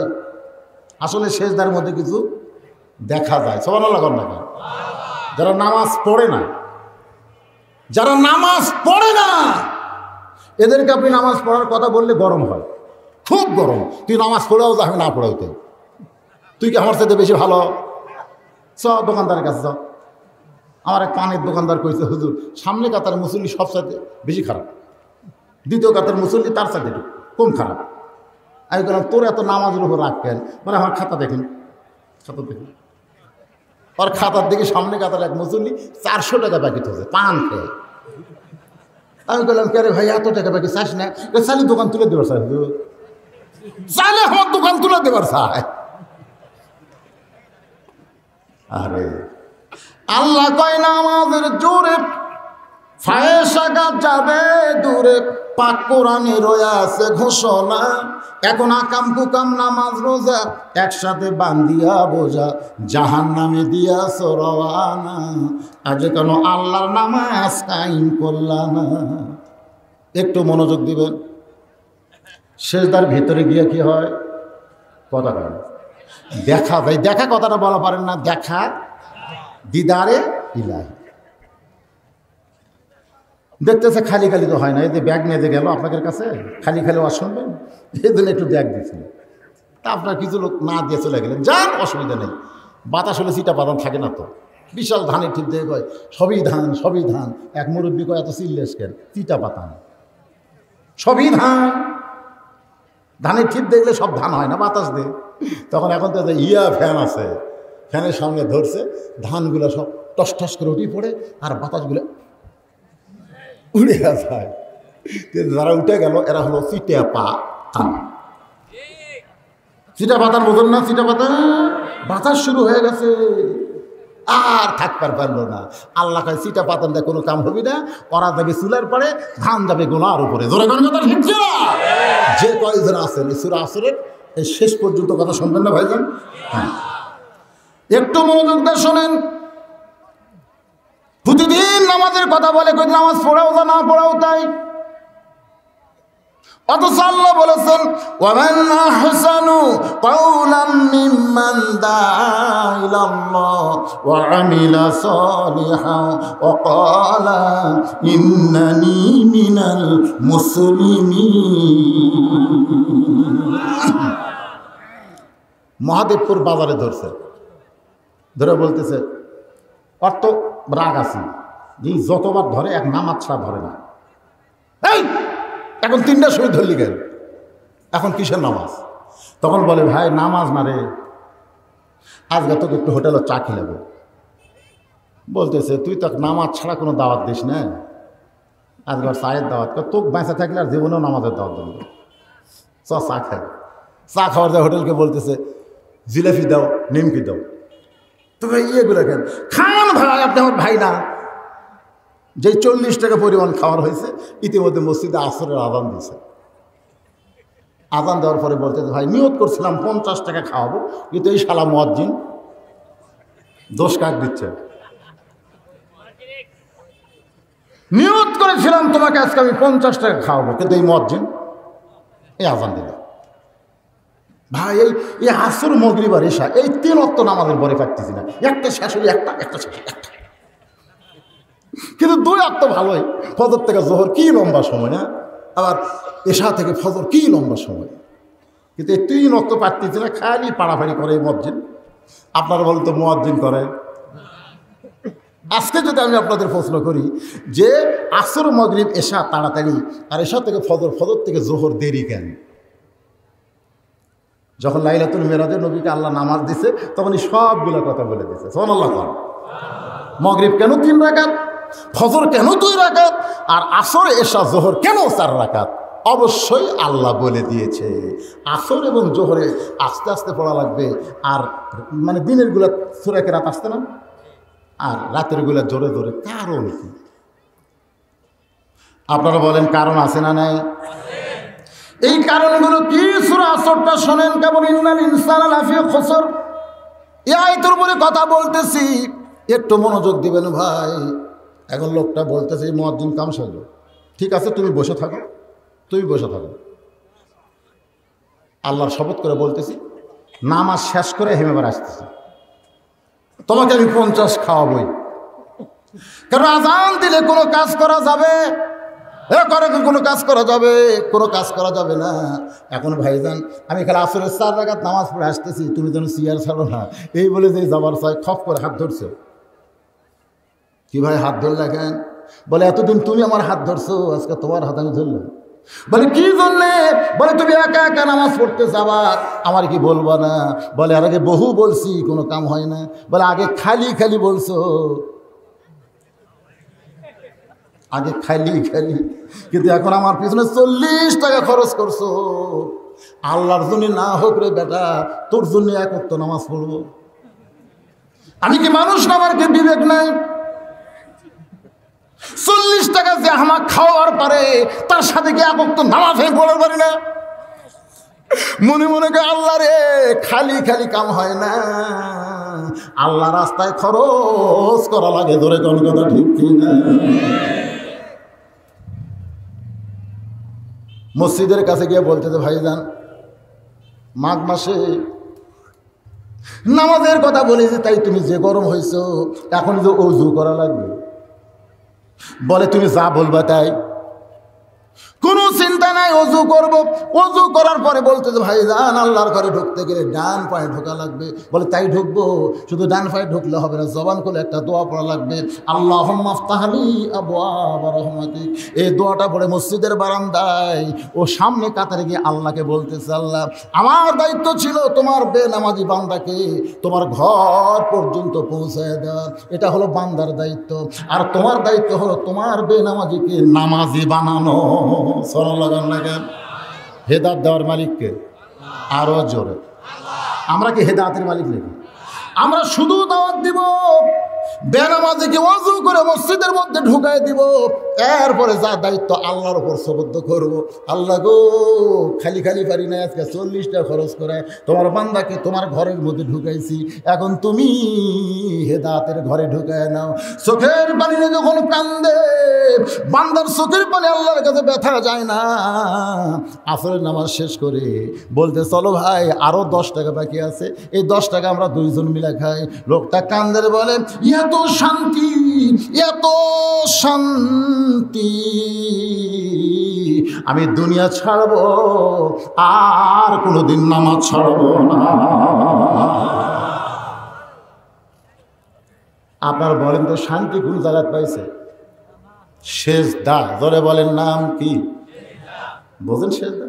আসলে সেজদার মধ্যে কিছু দেখা যায়। সুবহানাল্লাহ না? যারা নামাজ পড়ে না, যারা নামাজ পড়ে না এদেরকে আপনি নামাজ পড়ার কথা বললে গরম হয়, খুব গরম। তুই নামাজ পড়াও যা, আমি না পড়াও তো, তুই কি আমার সাথে বেশি ভালো? সব দোকানদারের কাছে যাও। আমার এক পানের দোকানদার কইছে, হুজুর সামনে কাতার মুসল্লি সব সাথে বেশি খারাপ, দ্বিতীয় কাতার মুসল্লি তার সাথে একটু কম খারাপ। আমি বললাম তোর এত নামাজের উপর রাখ কেন? মানে আমার খাতা দেখেন, খাতা দেখেন। ওর খাতার দিকে সামনে কাতার এক মুসল্লি 400 টাকা প্যাকেট হয়েছে পান খেয়ে। আমি বললাম কে রে ভাই এত টাকা প্যাকেট চাস না? চালি দোকান তুলে দেবার চাই, চালে আমার দোকান তুলে দেবার চাই। আরে আল্লাহ কয় নামাজের জোরে ফায়েসাগাত যাবে দূরে, পাক কোরআনে রয়ে আছে ঘোষণা। এখন আকাম কুকাম নামাজ রোজা একসাথে বান্ধিয়া বোঝা, জাহান্নামে দিয়াছ রওয়ানা। আজ কেন আল্লাহর নামাজ কায়েম করলা না? একটু মনোযোগ দিবেন। সেজদার ভিতরে গিয়ে কি হয়? কথা বলেন। দেখা যায়, দেখা কথাটা বলা পারেন না, দেখা দিদারে ইলাহি। দেখতেছে খালি খালি তো হয় না। এই যে ব্যাগ নিয়ে যে গেল আপনাদের কাছে, খালি খালি ওয়াজ শুনবেন, এই জন্য একটু ব্যাগ দিয়েছিল। তা আপনার কিছু লোক না দিয়ে চলে গেলেন, যান অসুবিধা নেই। বাতাস হলে চিটা বাদাম থাকে না তো, বিশাল ধানের ঠিক দিয়ে কয় সবই ধান সবই ধান। এক মুরব্বী কয় এত চিল্লেস কেন? চিটা পাতান সবই ধান। ধানের ঠিক দেখলে সব ধান হয় না, বাতাস দিয়ে। তখন এখন তো ফ্যান আছে, ফ্যানের সামনে ধরছে, ধানগুলো সব টস টস করে উঠে পড়ে আর বাতাসগুলো উড়ে যায়। যারা উঠে গেল এরা হলো চিটা পাতান। চিটা পাতান বোঝেন না? চিটা পাতান বাতাস শুরু হয়ে গেছে, আর থাকবার পারলো না। আল্লাহ কয় চিটা পাতান দেয় কোনো কাম হবে না, ওরা যাবে চুলার পরে, ধান যাবে গোলার উপরে। জোরে কোন কথা ঠিক না? যে কয়েকজন আছেন এই সূরা আসরের এই শেষ পর্যন্ত কথা শুনবেন না ভাইজান? হ্যাঁ, একটু মনোযোগ দিয়ে শোনেন। প্রতিদিন নামাজের কথা বলে, কই নামাজ পড়াও যা, না পড়াও তাই। অথচ আল্লাহ বলেছেন ওয়ামান আহসানু কাওলাম মিম্মান দাআ ইলাল্লাহ ওয়া আমিলা সালিহান ওয়া ক্বালা ইন্নানি মিনাল মুসলিমিন। মহাদেবপুর বাজারে ধরছে, ধরে বলতেছে অত রাগ আছে যে যতবার ধরে এক নামাজ ছাড়া ধরে না। এই এখন 3টার সময় ধরলি গেল, এখন কিসের নামাজ? তখন বলে ভাই নামাজ না রে, আজকে তোকে একটু হোটেলে চা খেলাবো। বলতেছে তুই তো নামাজ ছাড়া কোনো দাওয়াত দিস না, আজকে চায়ের দাওয়াত। তোকে বেঁচে থাকলে আর জীবনেও নামাজের দাওয়াত দেবো, চ চা খাই। চা খাওয়ার যায় হোটেলকে বলতেছে জিলাপি দাও, নিমকি দাও। তো ভাই ইয়েগুলো কেন খান ভাই? আপনি আমার ভাই না? যে 40 টাকা পরিমাণ খাওয়ার হয়েছে, ইতিমধ্যে মসজিদে আসরের আজান দিয়েছে। আজান দেওয়ার পরে বলতে ভাই নিয়ত করছিলাম 50 টাকা খাওয়াবো, কিন্তু এই শালা মুয়াজ্জিন দোষ কাক দিচ্ছে। নিয়ত করেছিলাম তোমাকে আজকে আমি 50 টাকা খাওয়াবো, কিন্তু এই মুয়াজ্জিন এই আজান দিল। ভাই এই আসর মাগরিব আর ইশা এই 3 ওয়াক্ত নামাজের পরে পারতেছি না, একটা শেষ হলে একটা শেষ একটা, কিন্তু 2 ওয়াক্ত ভালোই। ফজর থেকে জোহর কি লম্বা সময় না, আবার এশা থেকে ফজর কি লম্বা সময়, কিন্তু এই 3 ওয়াক্ত পারতেছি না। খালি পাড়াপাড়ি করে এই মুয়াজ্জিন। আপনারা বলেন তো মুয়াজ্জিন করে আজকে যদি আমি আপনাদের প্রশ্ন করি যে আসর মাগরিব এশা তাড়াতাড়ি আর এশা থেকে ফজর, ফজর থেকে জোহর দেরি কেন? যখন লাইলাতুল মিরাজে নবীকে আল্লাহ নামাজ দিছে তখন এই সবগুলো কথা বলে দিয়েছে। সুবহানাল্লাহ। মাগরিব কেন 3 রাকাত, ফজর কেন 2 রাকাত, আর আসর এশা জোহর কেন 4 রাকাত? অবশ্যই আল্লাহ বলে দিয়েছে। আসর এবং জোহরে আস্তে আস্তে পড়া লাগবে, আর মানে দিনের গুলা সূরা কেরাত আসতে না, আর রাতের গুলা জোরে জোরে। কারণ কি? আপনারা বলেন কারণ আছে না নাই? এই কারণগুলো কি? সূরা আসরটা শোনেন কেমন, ইন্নাল ইনসানা লাফি খুসর। এই আয়াতের উপরে কথা বলতেছি, একটু মনোযোগ দিবেন ভাই। এখন লোকটা বলতেছে মুয়াজ্জিন কাম সারলো, ঠিক আছে তুমি বসে থাকো, তুমি বসে থাকো। আল্লাহর শপথ করে বলতেছি, নামাজ শেষ করে হেমেবার আসতেছি, তোমাকে আমি 50 খাওয়াবই। কারণ আজান দিলে কোনো কাজ করা যাবে, কোনো কাজ করা যাবে, কোনো কাজ করা যাবে না। এখন ভাইজান আমি খালি আসরের 4 রাকাত নামাজ পড়ে আসতেছি, তুমি যেন সিয়ার ছাড়ো না, এই বলে যে যাবার চাই খপ করে হাত ধরছো। কি ভাই হাত ধরলে কেন? বলে এতদিন তুমি আমার হাত ধরছো, আজকে তোমার হাত আমি ধরলাম। বলে কি জন্যে? বলে তুমি একা একা নামাজ পড়তে যাবা, আমার কি বলবা না? বলে আর আগে বহু বলছি, কোনো কাম হয় না। বলে আগে খালি খালি বলছো, আগে খালি খালি, কিন্তু এখন আমার পিছনে 40 টাকা খরচ করছো। আল্লাহর জন্য না হোক রে বেটা, তোর জন্য 1 ওয়াক্ত নামাজ পড়বো। আমি কি মানুষ না? আমার কি বিবেক নাই? 40 টাকা যে আমার খাওয়ার পারে, তার সাথে কি 1 ওয়াক্ত নামাজ আমি পড়ার পারি না? মনে মনে কে আল্লাহ রে, খালি খালি কাম হয় না, আল্লাহ রাস্তায় খরচ করা লাগে। ধরে কোন কথা ঠিক কিনা? মসজিদের কাছে গিয়ে বলতেছে ভাইজান মাঘ মাসে নামাজের কথা বলেছি, তাই তুমি যে গরম হয়েছো এখন যে ওযু করা লাগবে। বলে তুমি যা বলবা তাই, কোনো চিন্তা নাই, ওযু করব। ওযু করার পরে বলতেছে ভাইজান আল্লাহর ঘরে ঢুকতে গেলে ডান পায়ে ঢোকা লাগবে। বলে তাই ঢুকবো? শুধু ডান পায়ে ঢুকলে হবে না, জবান খুলে একটা দোয়া পড়া লাগবে, আল্লাহুম্মা আফতাহলি আবওয়াব রাহমাতিক। এই দোয়াটা পড়ে মসজিদের বারান্দায় ও সামনে কাতারে গিয়ে আল্লাহকে বলতেছে, আল্লাহ আমার দায়িত্ব ছিল তোমার বেনামাজি বান্দাকে তোমার ঘর পর্যন্ত পৌঁছায় দেওয়া, এটা হলো বান্দার দায়িত্ব। আর তোমার দায়িত্ব হলো তোমার বেনামাজিকে নামাজি বানানো। হেদায়েত দেওয়ার মালিককে আরো জোরে। আমরা কি হেদায়েতের মালিক নাকি? আমরা শুধু দাওয়াত দিব, বেনামাজিকে ওযু করে মসজিদের মধ্যে ঢুকাই দিব, এরপরে যা দায়িত্ব আল্লাহর উপর সুবদ্ধ করব। আল্লাহ গো, খালি খালি পারি না, আজকে 40 টাকা খরচ করে তোমার বান্দাকে তোমার ঘরের মধ্যে ঢুকাইছি, এখন তুমি হেদায়েতের ঘরে ঢুকায় নাও। চোখের পানিতে যখন কান্দে বান্দার, চোখের পানি আল্লাহর কাছে ব্যথা যায় না। আসরের নামাজ শেষ করে বলতে চলো ভাই আরো 10 টাকা বাকি আছে, এই 10 টাকা আমরা 2 জন মিলে খাই। লোকটা কান্দের বলে এত শান্তি, এত শান্তি, আমি দুনিয়া ছাড়বো আর কোনোদিন নামাজ ছাড়বো না। আপনার বলেন তো শান্তি কোন জায়গায় পাইছে? সেজদা। ধরে বলেন নাম কি? বোঝেন সেজদা?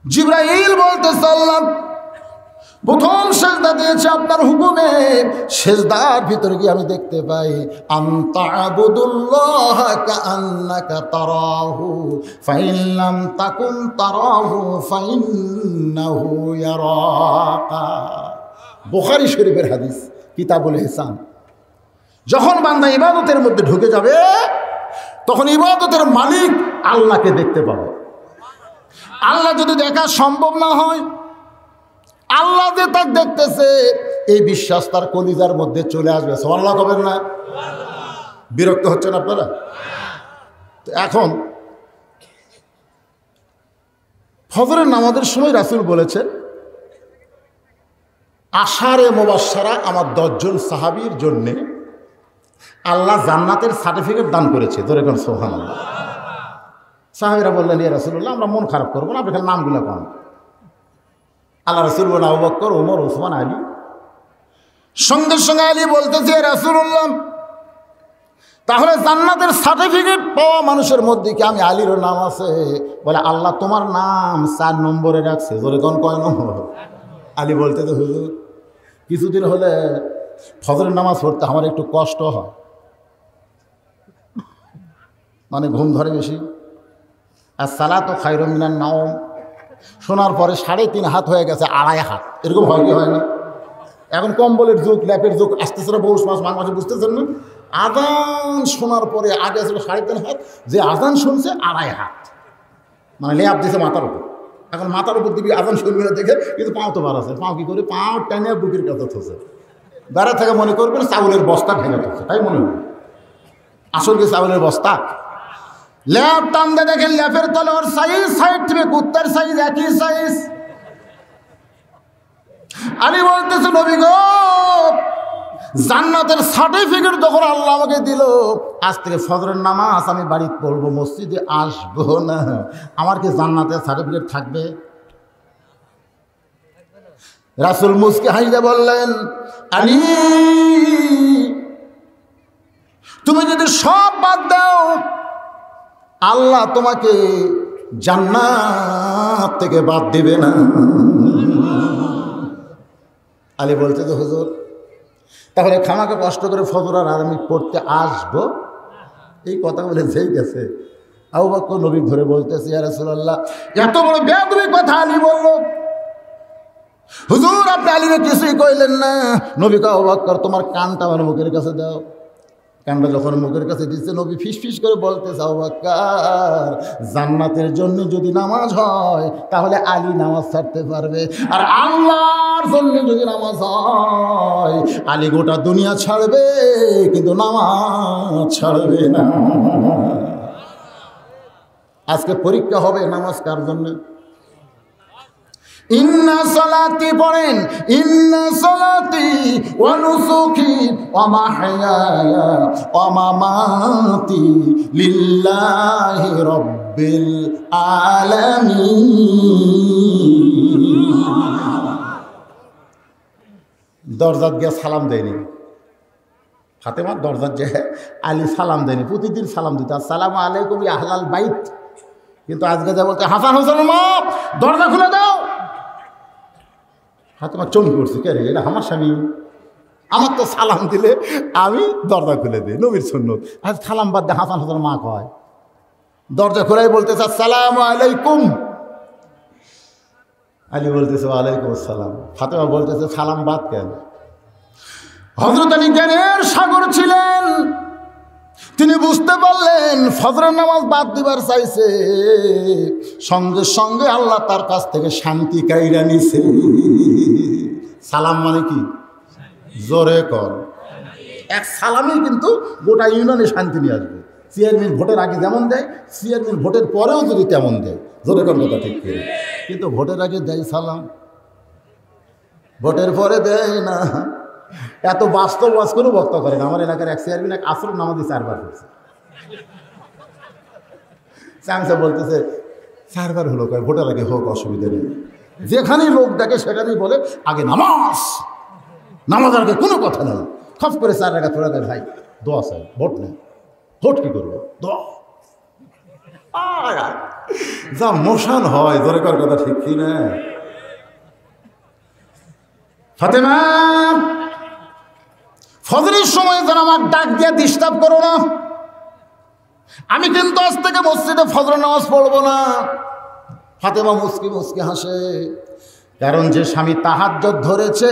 জিবরাইল বলতে সাল্লাম প্রথম সেজদা দিয়েছে আপনার হুকুমে। সেজদার ভিতরে গিয়ে আমি দেখতে পাই আনতা'বুদুল্লাহ কাআন্নাকা তারাহু ফাইন লাম তাকুন তারাহু ফাইন্নাহু ইয়ারাকা। বুখারী শরীফের হাদিস, কিতাবুল ইহসান। যখন বান্দা ইবাদতের মধ্যে ঢুকে যাবে তখন ইবাদতের মালিক আল্লাহকে দেখতে পাবে। আল্লাহ যদি দেখা সম্ভব না হয়, আল্লাহ যে তাকে দেখতেছে এই বিশ্বাস তার কলিজার মধ্যে চলে আসবে। সুবহানাল্লাহ কবেন না? বিরক্ত হচ্ছেন আপনারা? এখন ফজরের নামাজের সময় রাসূল বলেছেন আশারে মুবাশশারা আমার 10 জন সাহাবীর জন্যে আল্লাহ জান্নাতের সার্টিফিকেট দান করেছে। ধরে কোন সুবহানাল্লাহ। সাহাবীরা বললেন ইয়া রাসূলুল্লাহ আমরা মন খারাপ করবো না, আপনি খালি নামগুলো কোন। আল্লাহ রাসূল বলেন আবু বকর, ওমর, ওসমান, আলী। সঙ্গে সঙ্গে আলী বলতেছে, রাসূলুল্লাহ, তাহলে জান্নাতের সার্টিফিকেট পাওয়া মানুষের মধ্যে কি আমি আলীরও নাম আছে? বলে, আল্লাহ তোমার নাম 4 নম্বরে রাখছে। জোরে কোন কয় নম্বর? আলী বলতেছে, হুজুর কিছুদিন হলে ফজরের নামাজ পড়তে আমার একটু কষ্ট হয়, মানে ঘুম ধরে বেশি। আর সালাতু খায়রুম মিনান নাওম শোনার পরে 3.5 হাত হয়ে গেছে 2.5 হাত। এরকম হয় কি হয় না? এখন কম্বলের যুগ, ল্যাপের যুগ আসতেছে না, পৌষ মাস মাঘ মাসে, বুঝতেছেন না? আজান শোনার পরে আগে ছিল 3.5 হাত, যে আজান শুনছে 2.5 হাত, মানে ল্যাপ দিয়েছে মাথার উপর। এখন মাথার উপর দিবি আজান শুনবি না দেখে, কিন্তু পাও তো বার আছে, পাও কি করে? পাও টেনে বুকের কাছে থসে, বেড়া থেকে মনে করবেন চাউলের বস্তা ভেঙে থসে, তাই মনে হয়। আসল কি চাউলের বস্তা? ল্যাপ টানতে দেখেন ল্যাপের তলে ওর সাইজ সাইড থেকে কুত্তার সাইজ একই সাইজ। আলী বলতেছে, নবী গো, জান্নাতের সার্টিফিকেট যখন আল্লাহ আমাকে দিল, আজ থেকে ফজরের নামাজ আমি বাড়িতে পড়বো, মসজিদে আসবো না, আমার কি জান্নাতের সার্টিফিকেট থাকবে? রাসূল মুস্কি হাসিয়ে বললেন, আলী তুমি যদি সব বাদ দাও, আল্লাহ তোমাকে জান্নাত থেকে বাদ দিবে না। আলী বলতে, যে হুজুর তাহলে খামাকে কষ্ট করে ফজর আর আমি পড়তে আসবো? এই কথা বলে যেই গেছে, আবু বকর নবী ধরে বলতেছে, ইয়া রাসূলুল্লাহ, এত বড় বেয়াদবি কথা আলী বলল। হুজুর আপনি আলীকে কিছুই কইলেন না। নবী কয়, আবু বকর তোমার কানটা আমার মুখের কাছে দাও। কানটা যখন মুখের কাছে দিচ্ছে, নবী ফিস ফিস করে বলতেছে, আবু বকর জান্নাতের জন্য যদি নামাজ হয় তাহলে আলী নামাজ ছাড়তে পারবে, আর আল্লাহর জন্য যদি নামাজ হয় আলী গোটা দুনিয়া ছাড়বে কিন্তু নামাজ ছাড়বে না। আজকে পরীক্ষা হবে নামাজ কার জন্য? ইন্না সালাতি পড়েন, ইন্না সালাতি ওয়া নুসুকি ওয়া মাহইয়ায়া ওয়া মামাতি লিল্লাহি রাব্বিল আলামিন। দরজাত গিয়ে সালাম দেয়নি, ফাতেমার দরজাত যে আলী সালাম দেয়নি, প্রতিদিন সালাম দিত, আসসালামু আলাইকুম ইয়া আহলাল বাইত। কিন্তু আজকে যা বলতে, হাসান হোসেন মা দরজা খুলে দাও, ফাতেমা চমকে উঠছে, কে রে এটা আমার স্বামী, আমার তো সালাম দিলে আমি দরজা খুলে দিই, নবীর সুন্নত। আজ সালাম বাদ দিয়ে হাসান হোসেন মা কয়, দরজা খোলাই বলতেছে আসসালামু আলাইকুম। আলী বলতেছে ওয়ালাইকুম আসসালাম। ফাতেমা বলতেছে সালাম বাদ কেন? হযরত আলী জ্ঞানের সাগর ছিলেন, তিনি বুঝতে পারলেন ফজরের নামাজ বাদ দিবার চাইছে, সঙ্গে সঙ্গে আল্লাহ তার কাছ থেকে শান্তি কাইরা নিছে। সালাম মানে কি? জোরে কর। এক সালামই কিন্তু গোটা ইউনিয়নে শান্তি নিয়ে আসবে। চেয়ারম্যান ভোটের আগে যেমন দেয়, চেয়ারম্যান ভোটের পরেও যদি তেমন দেয়, জোরে কর কথা ঠিক করে। কিন্তু ভোটের আগে দেয় সালাম, ভোটের পরে দেয় না। এত বাস্তব ওয়াজ কোনো বক্তা করে না। আমার এলাকার এক চেয়ারম্যান এক আসর নামাজি 4 বার করছে। চাংসা বলতেছে 4 বার হলো, কয় ভোটের আগে হোক, অসুবিধা নেই। যেখানেই লোক দেখে সেখানেই বলে আগে নামাজ, নামাজের আগে কোনো কথা নেই। খপ করে 4 রাকাত পড়ে দেয়, ভাই দোয়া চাই, ভোট নেই। ভোট কি করবো? দোয়া। যা মোশন হয়, জোরে কর কথা ঠিক কি না? ফাতেমা ফজরের সময় যেন আমার ডাক দিয়ে ডিস্টার্ব করো না, আমি কিন্তু আজ থেকে মসজিদে ফজরের নামাজ পড়বো না। ফাতেমা মুস্কি মুস্কি হাসে, কারণ যে স্বামী তাহাজ্জুদ ধরেছে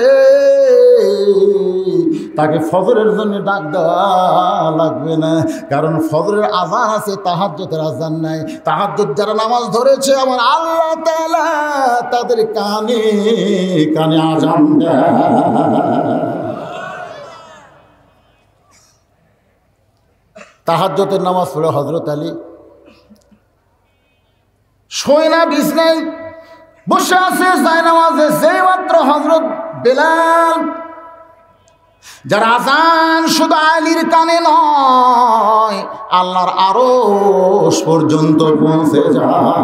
তাকে ফজরের জন্য ডাক দেওয়া লাগবে না, কারণ ফজরের আযান আছে, তাহাজ্জুদের আযান নাই। তাহাজ্জুদ যারা নামাজ ধরেছে আমার আল্লাহ তাআলা তাদের কানে কানে আযান দেয়। তাহাজ্জুদের নামাজ পড়ে হযরত আলী শোয় না, বিছনায় বসে আছে জায়নামাজে। যেই মাত্র হযরত বেলাল, যারা আযান শুধু আলীর কানে নয় আল্লাহর আরশ পর্যন্ত পৌঁছে যায়।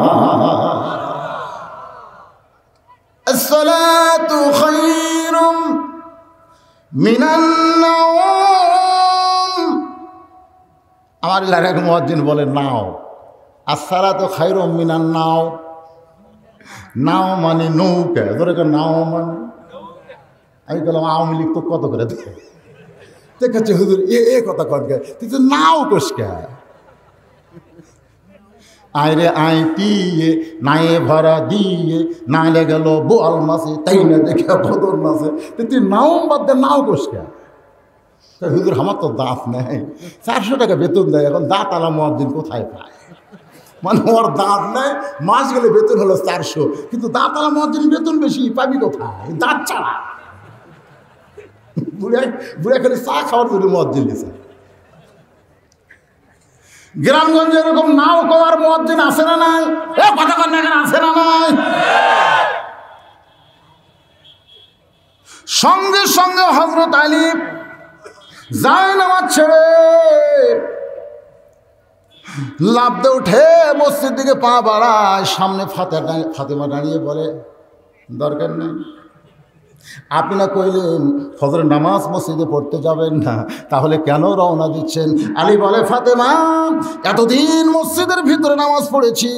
আসসালাতু খায়রুম মিনান নাওম, আমার এলাকার মুয়াজ্জিন বলে নাও, আসসালাতু খায়রুম মিনান নাও। নাও মানে নৌকা, ধরে নাও মানে, আমি বললাম আওয়ামী লীগ তো কত করে দেখেছে হুজুর এ কথা কনকে, তুই তো নাও কোসকা আইরে আই পিয়ে নায়ে ভরা দিয়ে নাইলে গেল বোয়াল মাছে, তাই না দেখে বদর মাছে, তুই নাও বাদ দে নাও কোসকা। হুজুর আমার তো দাঁত নেই, 400 টাকা বেতন দেয়, এখন দাঁত আলা মুয়াজ্জিন কোথায় পায়? মানে ওর দাঁত নেই, মাস গেলে বেতন হলো 400, কিন্তু দাঁত আলা মুয়াজ্জিন বেতন বেশি, পাবি কোথায় দাঁত ছাড়া? বুড়া খালি চা খাওয়ার জন্য মুয়াজ্জিন দিছে। গ্রামগঞ্জে এরকম নাও করার মুয়াজ্জিন আছে না নাই? কথা কন না কেন, আছে না নাই? সঙ্গে সঙ্গে হযরত আলী যায় নামাজ ছেড়ে লাফ দিয়ে উঠে মসজিদ দিকে পা বাড়ায়, সামনে ফাতেমা দাঁড়িয়ে বলে দরকার নেই, আপনি না কইলেন ফজরের নামাজ মসজিদে পড়তে যাবেন না, তাহলে কেন রওনা দিচ্ছেন? আলী বলে ফাতেমা, এতদিন মসজিদের ভিতরে নামাজ পড়েছি,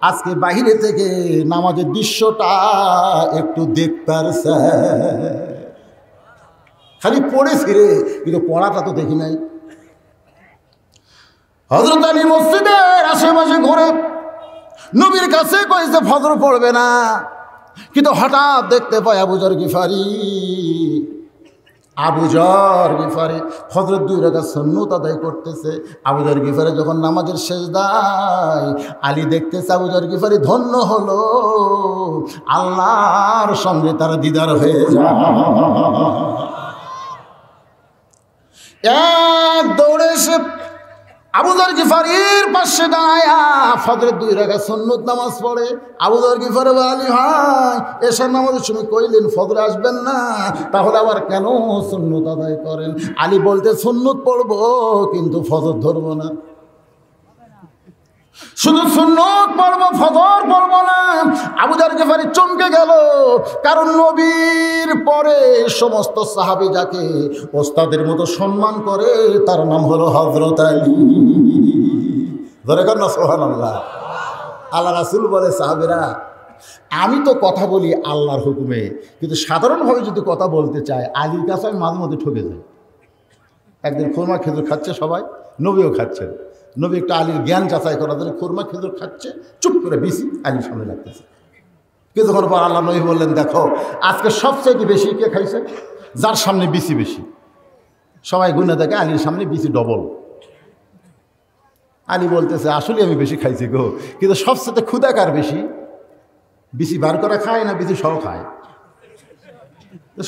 আজকে বাহিরে থেকে নামাজের দৃশ্যটা একটু দেখতে খালি পড়েছি রে, কিন্তু পড়াটা তো দেখি নাই। হযরত আলী মসজিদের আশেপাশে ঘুরে নবীর কাছে কইছে ফজর পড়বে না, কিন্তু হঠাৎ দেখতে পায় আবু যর গিফারি ফজরের 2 রাকাত সুন্নত আদায় করতেছে। আবু যর গিফারি যখন নামাজের সেজদায়, আলী দেখতেছে আবু যর গিফারি ধন্য হলো, আল্লাহর সঙ্গে তার দিদার হয়ে যায়। এক দৌড়ে এসে আবু যর গিফারির পাশে দাঁড়ায়া ফজরের 2 রাকাত সুন্নত নামাজ পড়ে। আবু যর গিফারি বলে, আলী ভাই, এশার নামাজের সময় কইলেন ফজরে আসবেন না, তাহলে আবার কেন সুন্নত আদায় করেন? আলী বলতে, সুন্নত পড়বো কিন্তু ফজর ধরবো না, শুধু সুন্নত পড়বো, ফজর পড়বো না। আবু যর গিফারি চমকে গেল, কারণ নবীর পরে সমস্ত সাহাবী যাকে ওস্তাদের মতো সম্মান করে তার নাম হলো হযরত আলী। ধরে কর না সুবহানাল্লাহ। আল্লাহ রাসূল বলে, সাহাবীরা, আমি তো কথা বলি আল্লাহর হুকুমে, কিন্তু সাধারণভাবে যদি কথা বলতে চায় আলীর কাছে আমি মাঝে মধ্যে ঠকে যাই। একদিন খুরমা খেজুর খাচ্ছে সবাই, নবীও খাচ্ছেন। নবী একটা আলীর জ্ঞান যাচাই করার জন্য খুরমা খেজুর খাচ্ছে, চুপ করে বিসি আলীর সামনে লাগতেছে। কিছুক্ষণ পর আল্লাহ নবী বললেন, দেখো আজকে সবচেয়ে বেশি কে খাইছে? যার সামনে বিসি বেশি। সবাই গুনে দেখে আলীর সামনে বিসি ডবল। আলী বলতেছে, আসলে আমি বেশি খাইছি গো, কিন্তু সবচেয়ে ক্ষুধা কার বেশি? বিসি বার করা খায় না বিসি সহ খায়?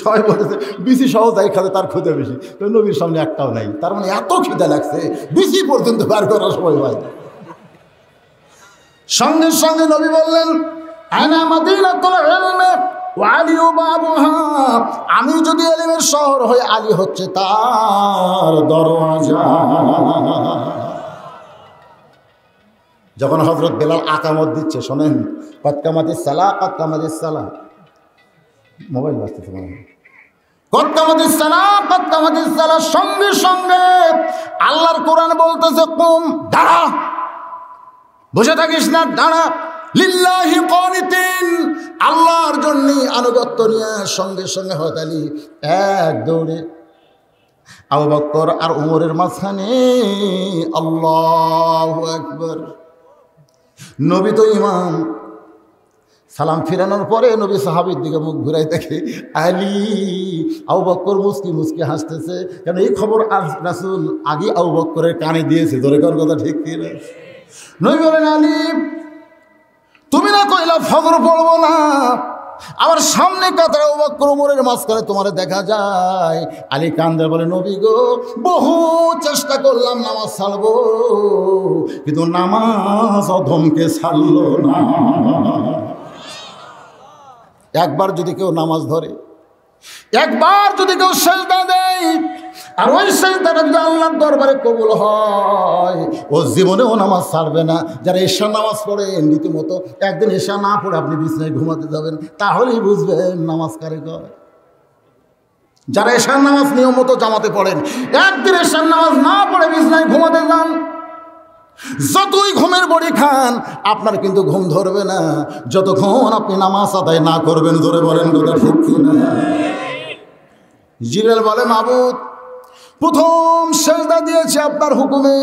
সবাই বলতেছে বিসি সহ যাই খাবে তার ক্ষুধা বেশি। তো নবীর সামনে একটাও নাই, তার মানে এত খিদা লাগছে বিসি পর্যন্ত বার করার সময় হয়। সঙ্গে সঙ্গে নবী বললেন, আনা মাদিনাতুল ইলমি ওয়া আলিউ বাবুহা, আমি যদি ইলমের শহর হই, আলী হচ্ছে তার দরওয়াজা। যখন হযরত বেলাল আকামত দিচ্ছে, শোনেন, কদ কামাতিস সালাহ, কদ কামাতিস সালাহ, মোবাইল বাজতেছে মানে, কদ কামাতিস সালাহ, কদ কামাতিস সালাহ, সঙ্গে সঙ্গে আল্লাহর কোরআন বলতেছে, কুম, দাঁড়া, বসে থাকিস না, দাঁড়া, লিল্লাহি কানিতিন, আল্লাহর জন্য আনুগত্য নিয়ে। সঙ্গে সঙ্গে হযরত আলী এক দৌড়ে আবু বকর আর উমরের মাঝখানে, আল্লাহু আকবার। নবী তো ইমাম, সালাম ফিরানোর পরে নবী সাহাবীর দিকে মুখ ঘুরাই দেখে আলী। আবু বকর মুস্কি মুস্কি হাসতেছে, কেন এই খবর রাসূল আগে আবু বকরের কানে দিয়েছে। ধরে কর কথা ঠিক কি না? নবী বলেন, আলী তুমি না কইলা ফজর পড়বো না, আবার সামনে কাতারে আবু বকর ওমরের মাঝখানে তোমারে দেখা যায়। আলী কান্দে বলে, নবী গো, বহু চেষ্টা করলাম নামাজ ছাড়বো, কিন্তু নামাজ অধমকে ছাড়লো না। একবার যদি কেউ নামাজ ধরে, একবার যদি কেউ সেজদা দেয়, আর ওই সেজদাটা যদি আল্লাহর দরবারে কবুল হয়, ও জীবনেও নামাজ ছাড়বে না। যারা এশা নামাজ পড়ে রীতিমতো, একদিন এশা না পড়ে আপনি বিছানায় ঘুমাতে যাবেন, তাহলেই বুঝবেন নামাজ কারে কয়। যারা এশার নামাজ নিয়মিত জামাতে পড়েন, একদিন এশার নামাজ না পড়ে বিছনায় ঘুমাতে যান, যতই ঘুমের বড়ি খান আপনার কিন্তু ঘুম ধরবে না যতক্ষণ আপনি নামাজ আদায় না করবেন। ধরে বলেন কথা ঠিক কিনা? জিবরাইল বলে, মাবুদ প্রথম সেজদা দিয়েছে আপনার হুকুমে,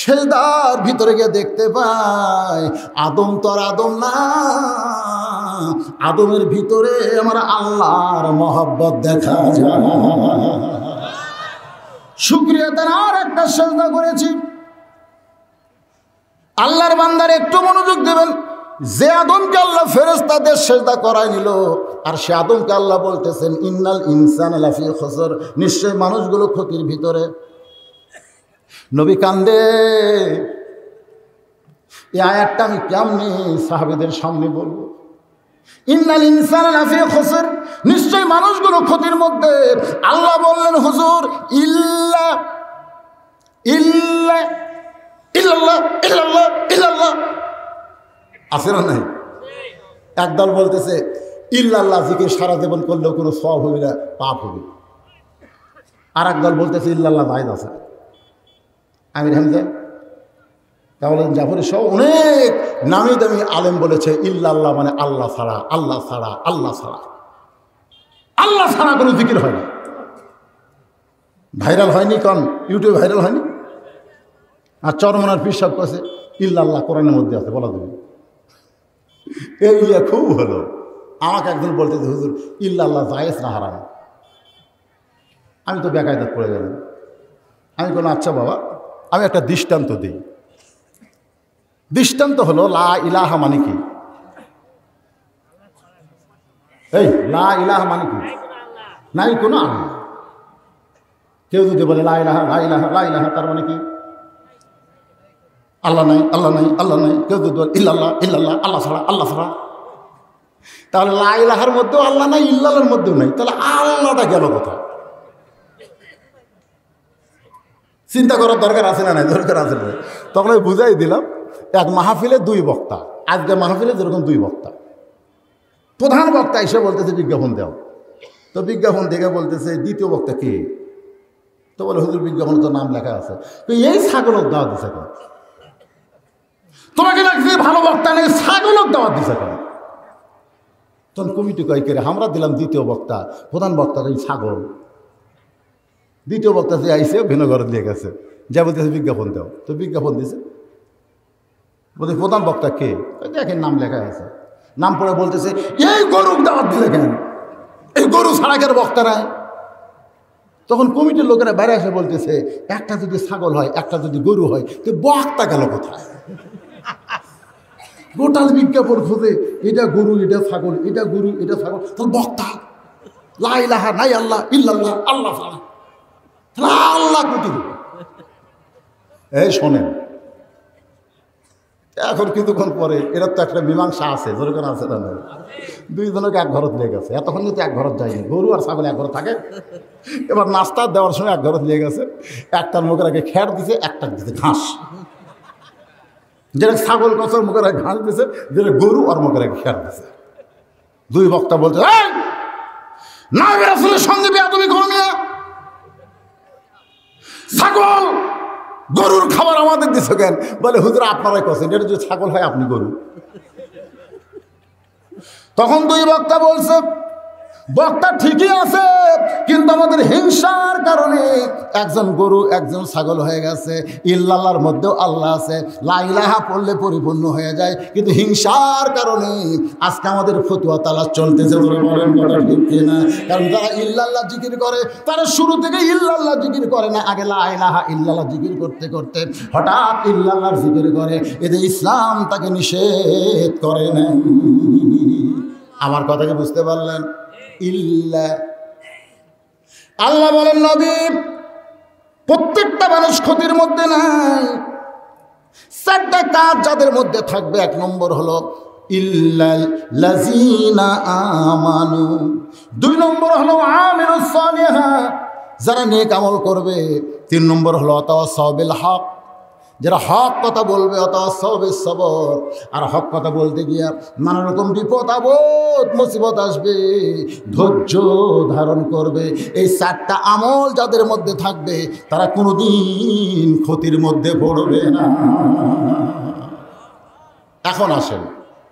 সেজদার ভিতরে গিয়ে দেখতে পাই আদম তো আর আদম না, আদমের ভিতরে আমার আল্লাহর মহব্বত দেখা যায়। শুকরিয়া তার আর একটা সেজদা করেছি। আল্লাহর বান্দার একটু মনোযোগ দেবেন, যে আদমকে আল্লাহ ফেরেশতাদের সেজদা করায় নিল, আর সে আদমকে আল্লাহ বলতেছেন ইন্নাল ইনসানা লাফি খুসর, নিশ্চয় মানুষগুলো ক্ষতির ভিতরে। নবী কান্দে। এই আয়াতটা আমি কেমনে সাহাবীদের সামনে বলবো? ইন্নাল ইনসানা লাফি খুসর, নিশ্চয় মানুষগুলো ক্ষতির মধ্যে। আল্লাহ বললেন হুজুর ইল্লা ইল্লা ইল্লাল্লাহ ইল্লাল্লাহ ইল্লাল্লাহ আছে না নাই? একদল বলতেছে ইল্লাল্লাহ জিকির সারা জীবন করলেও কোনো সওয়াব হবে না, পাপ হবে। আর একদল বলতেছে ইল্লাল্লাহ জায়েজ আছে। আমির হামজা, তাহলে জাফরের সহ অনেক নামি দামি আলেম বলেছে ইল্লাল্লাহ মানে আল্লাহ ছাড়া, আল্লাহ ছাড়া, আল্লাহ ছাড়া, আল্লাহ ছাড়া কোনো জিকির হয় না। ভাইরাল হয়নি? কারণ ইউটিউবে ভাইরাল হয়নি। আর চরমনার পীর সাহেব কাছে ইল্লাল্লাহ কোরআনের মধ্যে আছে, বলা দেবে। এই খুব হলো। আমাকে একজন বলতেছে হুজুর ইল্লাল্লাহ জায়েজ না হারাম? আমি তো বেকায়দাত পড়ে গেলাম। আমি বললাম আচ্ছা বাবা, আমি একটা দৃষ্টান্ত দিই। দৃষ্টান্ত হলো লা ইলাহা মানে কি? এই লা ইলাহা মানে কি? নাই কোনো আল্লাহ। কেউ যদি বলে লা ইলাহা লা ইলাহা লা ইলাহা, তার মানে কি? আল্লাহ নাই, আল্লাহ নাই, আল্লাহ নাই। কেউ যদি বলে ইল্লাল্লাহ ইল্লাল্লাহ, আল্লাহ ছাড়া, আল্লাহ ছাড়া। তাহলে লা ইলাহার মধ্যেও আল্লাহ নাই, ইল্লাল্লাহর মধ্যেও নাই। তাহলে আল্লাহটা গেল কোথায়? চিন্তা করার দরকার আছে না? নাই, দরকার আছে না। তখন আমি বুঝাই দিলাম, এক মাহফিলে দুই বক্তা, আজকে মাহফিলে যেরকম দুই বক্তা, প্রধান বক্তা এসে বলতেছে বিজ্ঞাপন দাও, তো বিজ্ঞাপন দেখে বলতেছে দ্বিতীয় বক্তা কে? তো বলে হুজুর বিজ্ঞাপন তো নাম লেখা আছে। তো এই ছাগলক দাওয়াত দিছে কেন? তোমাকে লাগছে ভালো বক্তা নেই, ছাগলক দাওয়াত দিছে কেন? তখন কমিটি কয় করে আমরা দিলাম দ্বিতীয় বক্তা, প্রধান বক্তা এই ছাগল। দ্বিতীয় বক্তা যে আইসে ভিনগরে দিয়ে গেছে, যা বলতেছে বিজ্ঞাপন দাও, তো বিজ্ঞাপন দিছে। বলতে প্রধান বক্তা কে? দেখেন নাম লেখা আছে। নাম পড়ে বলতেছে এই গরুক দাওয়াত দিলে কেন? এই গরু ছাড়া কেন বক্তা নাই? তখন কমিটির লোকেরা বাইরে এসে বলতেছে একটা যদি ছাগল হয়, একটা যদি গরু হয়, তো বক্তা গেল কোথায়? টোটাল বিজ্ঞাপন খুঁজে এটা গরু, এটা ছাগল, এটা গরু, এটা ছাগল, তাহলে বক্তা লা ইলাহা নাই আল্লাহ ইল্লাল্লাহ, আল্লাহ ছাড়া, আল্লাহ কোটি। এই শোনেন, এখন কিছুক্ষণ পরে এরা তো একটা মীমাংসা আছে, যেরকম আছে না, দুইজনকে এক ঘরত নিয়ে গেছে। এতক্ষণ কিন্তু এক ঘরত যায়নি, গরু আর ছাগল এক ঘর থাকে। এবার নাস্তা দেওয়ার সময় এক ঘরত নিয়ে গেছে। একটার মুখের আগে খ্যার দিছে, একটার দিছে ঘাস। যেটা ছাগল কচর মুখের আগে ঘাস দিছে, যেটা গরু আর মুখের আগে খ্যার দিছে। দুই বক্তা বলছে না, রাসূলের সঙ্গে বেয়াদবি করো মিয়া। ছাগল গরুর খাবার আমাদের দিছো কেন? বলে হুজুর আপনারাই কছেন, এটা যদি ছাগল হয় আপনি গরু। তখন দুই বক্তা বলছে বক্তা ঠিকই আছে, কিন্তু আমাদের হিংসার কারণে একজন গরু একজন ছাগল হয়ে গেছে। ইল্লাল্লাহর মধ্যেও আল্লাহ আছে, লা ইলাহা পড়লে পরিপূর্ণ হয়ে যায়, কিন্তু হিংসার কারণে আজকে আমাদের ফতুয়া তালাশ চলতেছে। বলেন কথা ঠিক কিনা? কারণ যারা ইল্লাল্লাহ জিকির করে তারা শুরু থেকে ইল্লাল্লাহ জিকির করে না, আগে লা ইলাহা ইল্লাল্লাহ জিকির করতে করতে হঠাৎ ইল্লাল্লাহর জিকির করে। এতে ইসলাম তাকে নিষেধ করে না। আমার কথাকে বুঝতে পারলেন? ইল্লা আল্লাহ বলেন নবী প্রত্যেকটা মানুষ ক্ষতির মধ্যে নাই। চারটা কাজ যাদের মধ্যে থাকবে, এক নম্বর হলো ইল্লাল্লাযীনা আমানু, দুই নম্বর হলো আমিলুস সালিহাত, যারা নেক আমল করবে, তিন নম্বর হলো তাওয়াসাউ বিল হক, যারা হক কথা বলবে অত সবর, আর হক কথা বলতে গিয়া নানা রকম বিপদ আপদ মুসিবত আসবে, ধৈর্য ধারণ করবে। এই 4টা আমল যাদের মধ্যে থাকবে তারা কোনোদিন ক্ষতির মধ্যে পড়বে না। এখন আসেন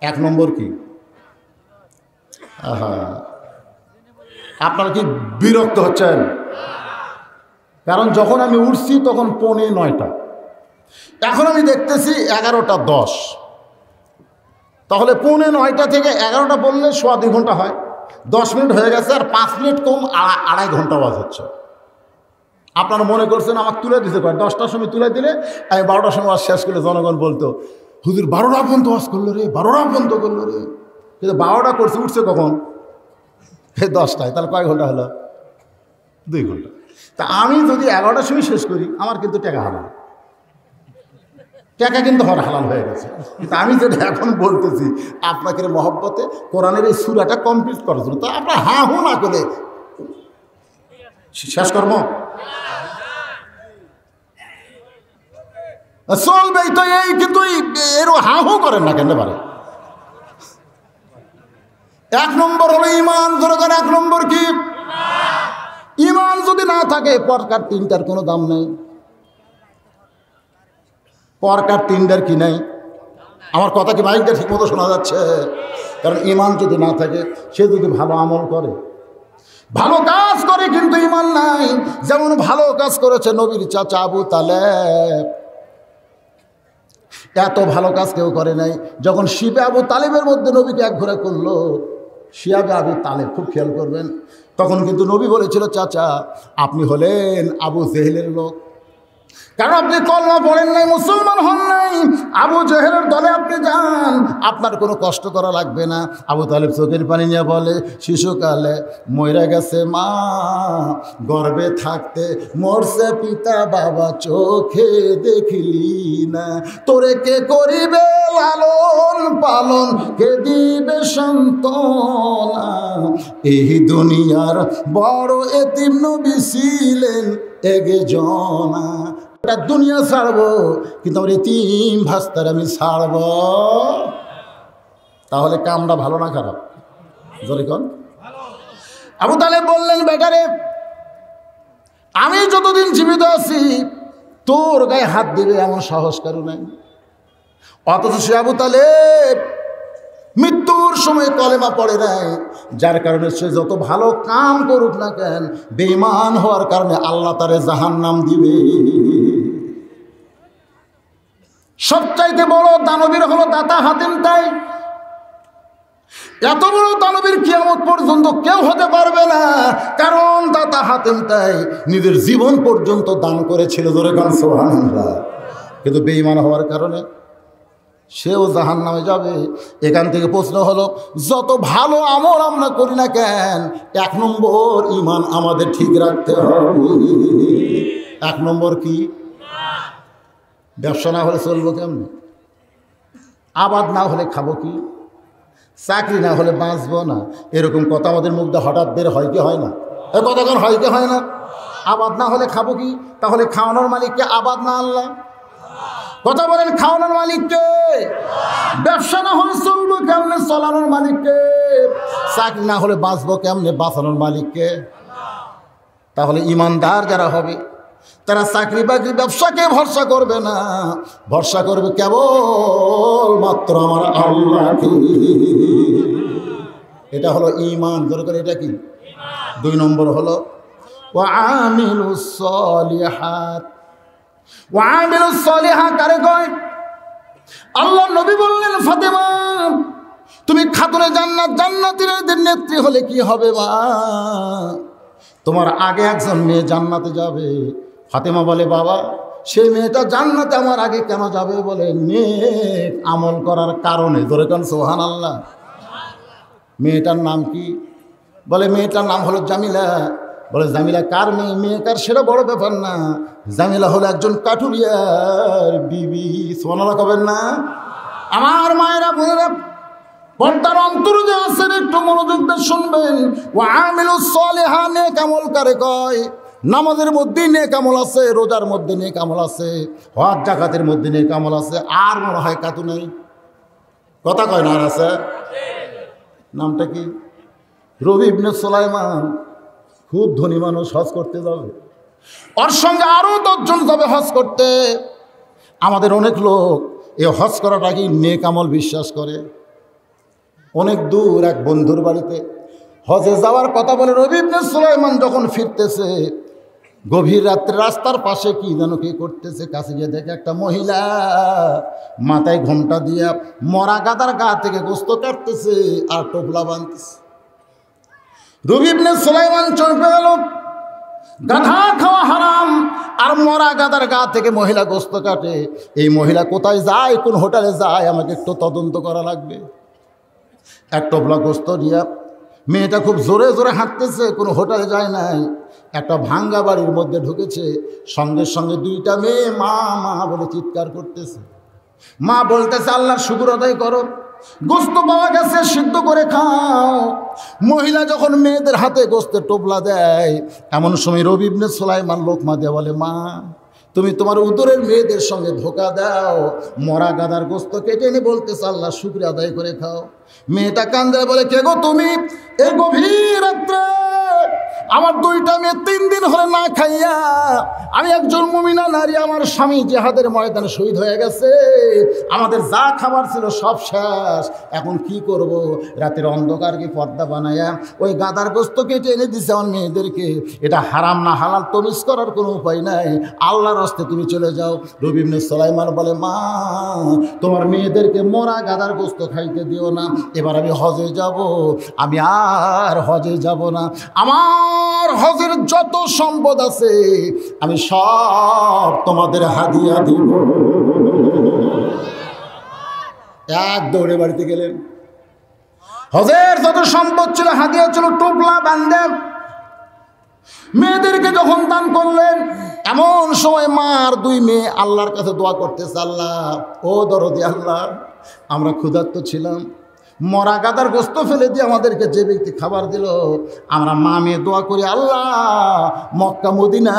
1 নম্বর কি? আপনারা কি বিরক্ত হচ্ছেন? কারণ যখন আমি উঠছি তখন 8:45, এখন আমি দেখতেছি 11:10। তাহলে 8:45 থেকে 11টা বললে 2.25 ঘন্টা হয়, 10 মিনিট হয়ে গেছে, আর 5 মিনিট কম 2.5 ঘন্টা আওয়াজ হচ্ছে। আপনারা মনে করছেন আমাকে তুলে দিতে পারে, 10টার সময় তুলে দিলে আমি 12টার সময় শেষ করলে জনগণ বলতো হুজুর 12টা পর্যন্ত ওয়াজ করলো রে, 12টা পর্যন্ত করলো রে। কিন্তু 12টা করছে, উঠছে কখন? 10টায়। তাহলে কয় ঘন্টা হলো? 2 ঘন্টা। তা আমি যদি 11টার সময় শেষ করি আমার কিন্তু টাকা হালাল, টাকা কিন্তু হালাল হয়ে গেছে। কিন্তু আমি যেটা এখন বলতেছি আপনাকে মহব্বতে কোরআনের এই সূরাটা কমপ্লিট করার জন্য, তো আপনার হু না করে শেষ করবো চলবেই তো, এই কিন্তু এর হু করেন না কেন পারে। 1 নম্বর হলো ঈমান। দরকার 1 নম্বর কি? ঈমান যদি না থাকে পরকার 3টার কোনো দাম নেই। পরকার 3টার কি নাই? আমার কথা কি মাইকটা ঠিক মতো শোনা যাচ্ছে? কারণ ঈমান যদি না থাকে, সে যদি ভালো আমল করে, ভালো কাজ করে, কিন্তু ঈমান নাই, যেমন ভালো কাজ করেছে নবীর চাচা আবু তালেব, এত ভালো কাজ কেউ করে নাই। যখন শিবে আবু তালেবের মধ্যে নবীকে এক ঘোরা করলো, শিয়াবে আবু তালেব, খুব খেয়াল করবেন, তখন কিন্তু নবী বলেছিল চাচা আপনি হলেন আবু জেহেলের লোক, কারণ আপনি কলমা পড়েন নাই, মুসলমান হন নাই, আবু জেহেলের দলে আপনি যান, আপনার কোনো কষ্ট করা লাগবে না। আবু তালেব চোখের পানি নিয়ে বলে শিশুকালে মইরা গেছে মা, গর্ভে থাকতে মরছে পিতা, বাবা চোখে দেখিলি না, তোরে কে করিবে লালন পালন, কে দিবে সান্ত্বনা, এই দুনিয়ার বড় এতিম নবী ছিলেন এগে জনা। দুনিয়া ছাড়বো কিন্তু আমার এতিম ভাস্তার আমি ছাড়ব। তাহলে কামটা ভালো না খারাপ? জোরে কোন? আবু তালেব বললেন বেটারে, আমি যতদিন জীবিত আছি তোর গায়ে হাত দিবে এমন সাহস কারো নাই। অথচ সে আবু তালেব মৃত্যুর সময় কলেমা পড়ে নাই, যার কারণে সে যত ভালো কাম করুক না কেন, বেঈমান হওয়ার কারণে আল্লাহ তারে জাহান্নাম দিবে। সবচাইতে বড় দানবীর হলো দাতা হাতিম তাই। এত বড় দানবীর কিয়ামত পর্যন্ত কেউ হতে পারবে না, কারণ দাতা হাতিম তাই নিজের জীবন পর্যন্ত দান করেছিল, জোরে গান সুবহানাল্লাহ। কিন্তু বেঈমান হওয়ার কারণে সেও জাহান্নামে যাবে। এখান থেকে প্রশ্ন হলো, যত ভালো আমল আমরা করি না কেন, 1 নম্বর ঈমান আমাদের ঠিক রাখতে হবে। 1 নম্বর কি? ব্যবসা না হলে চলবো কেমনি? আবাদ না হলে খাবো কি? চাকরি না হলে বাঁচবো না? এরকম কথা আমাদের মুখ দিয়ে হঠাৎ বের হয় কি হয় না? এ কতক্ষণ হয় কি হয় না? আবাদ না হলে খাবো কি? তাহলে খাওয়ানোর মালিককে আবাদ না আল্লাহ? কথা বলেন, খাওয়ানোর মালিককে। ব্যবসা না হলে চলবো কেমনে? চলানোর মালিককে। চাকরি না হলে বাঁচবো কেমনে? বাঁচানোর মালিককে। তাহলে ইমানদার যারা হবে তারা চাকরি বাকরি ব্যবসাকে ভরসা করবে না, ভরসা করবে কেবল মাত্র আমার আল্লাহকে। এটা হলো ঈমান। দরকার এটা কি? 2 নম্বর হলো ওয়া আমিলুস সলিহাত। ওয়া আমিলুস সলিহাত কারে কয়? আল্লাহ নবী বললেন, ফাতেমা তুমি খাতুনে জান্নাত, জান্নাতীদের নেত্রী হলে কি হবে মা? তোমার আগে একজন মেয়ে জান্নাতে যাবে। ফাতেমা বলে, বাবা সেই মেয়েটা জান্নাতে আমার আগে কেন যাবে? বলে নেক আমল করার কারণে। ধরে কান সুবহানাল্লাহ। মেয়েটার নাম কি? বলে মেয়েটার নাম হলো জামিলা। বলে জামিলা কার মেয়ে? মেয়েটার সেটা বড় ব্যাপার না, জামিলা হলো একজন কাঠুরিয়ার বিবি। সুবহানাল্লাহ কবেন না? আমার মায়েরা বোনেরা, পর্দার অন্তর যে আছেন একটু মনোযোগ দিয়ে শুনবেন। ওয়া আমিলুস সলিহাত, নেক আমল কারে কয়? নামাজের মধ্যেই নেক আমল আছে, রোজার মধ্যে নেক আমল আছে, হজ জাকাতের মধ্যে নেক আমল আছে, আর মনে হয় কাতু নেই। কথা কয় না? আর আছে। নামটা কি? রবি ইবনে সুলাইমান। খুব ধনী মানুষ, হজ করতে যাবে, ওর সঙ্গে আরো 10 জন যাবে হজ করতে। আমাদের অনেক লোক এই হজ করাটাকে নেক আমল বিশ্বাস করে। অনেক দূর এক বন্ধুর বাড়িতে হজে যাওয়ার কথা বলে রবি ইবনে সুলাইমান যখন ফিরতেছে, গভীর রাত্রে রাস্তার পাশে কি যেন কি করতেছে, কাছে গিয়ে দেখে একটা মহিলা মাথায় ঘোমটা দিয়া মরা গাদার গা থেকে গোস্ত কাটতেছে আর টোপলা বাঁধতেছে। রবি ইবনে সুলাইমান চমকে গেল, গাধা খাওয়া হারাম আর মরা গাদার গা থেকে মহিলা গোস্ত কাটে, এই মহিলা কোথায় যায়, কোন হোটেলে যায়, আমাকে একটু তদন্ত করা লাগবে। এক টোপলা গোস্ত দিয়া মেয়েটা খুব জোরে জোরে হাঁটতেছে, কোনো হোটেলে যায় নাই, একটা ভাঙ্গা বাড়ির মধ্যে ঢুকেছে। সঙ্গে সঙ্গে 2টা মেয়ে মা মা বলে চিৎকার করতেছে। মা বলতেছে আল্লাহর শুকর আদায় করো, গোস্ত পাওয়া গেছে, সিদ্ধ করে খাও। মহিলা যখন মেয়েদের হাতে গোস্তের টোপলা দেয়, এমন সময় রবি ইবনে সুলাইমান লোকমা দিয়ে বলে, মা তুমি তোমার উদরের মেয়েদের সঙ্গে ধোকা দাও, মরা গাদার গোস্ত কেটে এনে বলতেছে আল্লাহ শুকর আদায় করে খাও। মেয়েটা কান্দে বলে, কে গো তুমি? এই গভীর রাত্রে আমার 2টা মেয়ে 3 দিন হলে না খাইয়া, আমি একজন মুমিনা নারী, আমার স্বামী জিহাদের ময়দানে শহীদ হয়ে গেছে, আমাদের যা খাবার ছিল সব শেষ, এখন কি করব? রাতের অন্ধকারকে পর্দা বানায়া ওই গাদার গোস্ত কেটে এনে দিছে আমার মেয়েদেরকে। এটা হারাম না হালাল তমিজ করার কোনো উপায় নাই, আল্লাহর রাস্তায় তুমি চলে যাও। রবি ইবনে সুলাইমান বলে, মা তোমার মেয়েদেরকে মরা গাদার গোস্ত খাইতে দিও না, এবার আমি হজে যাব, আমি আর হজে যাব না। আমার হজের যত সম্পদ আছে আমি সব তোমাদের হাদিয়া দিব। এক দৌড়ে বাড়িতে গেলেন। হজের যত সম্পদ ছিল হাদিয়া ছিল, টোপলা বান্ধে মেয়েদেরকে যখন দান করলেন, এমন সময় মার 2 মেয়ে আল্লাহর কাছে দোয়া করতেছে, আল্লাহ ও দরদি আল্লাহ, আমরা ক্ষুধার্ত ছিলাম, মরা গাদার গোস্ত ফেলে দিয়ে আমাদেরকে যে ব্যক্তি খাবার দিল, আমরা মা মেয়ে দোয়া করি, আল্লাহ মক্কা মদিনা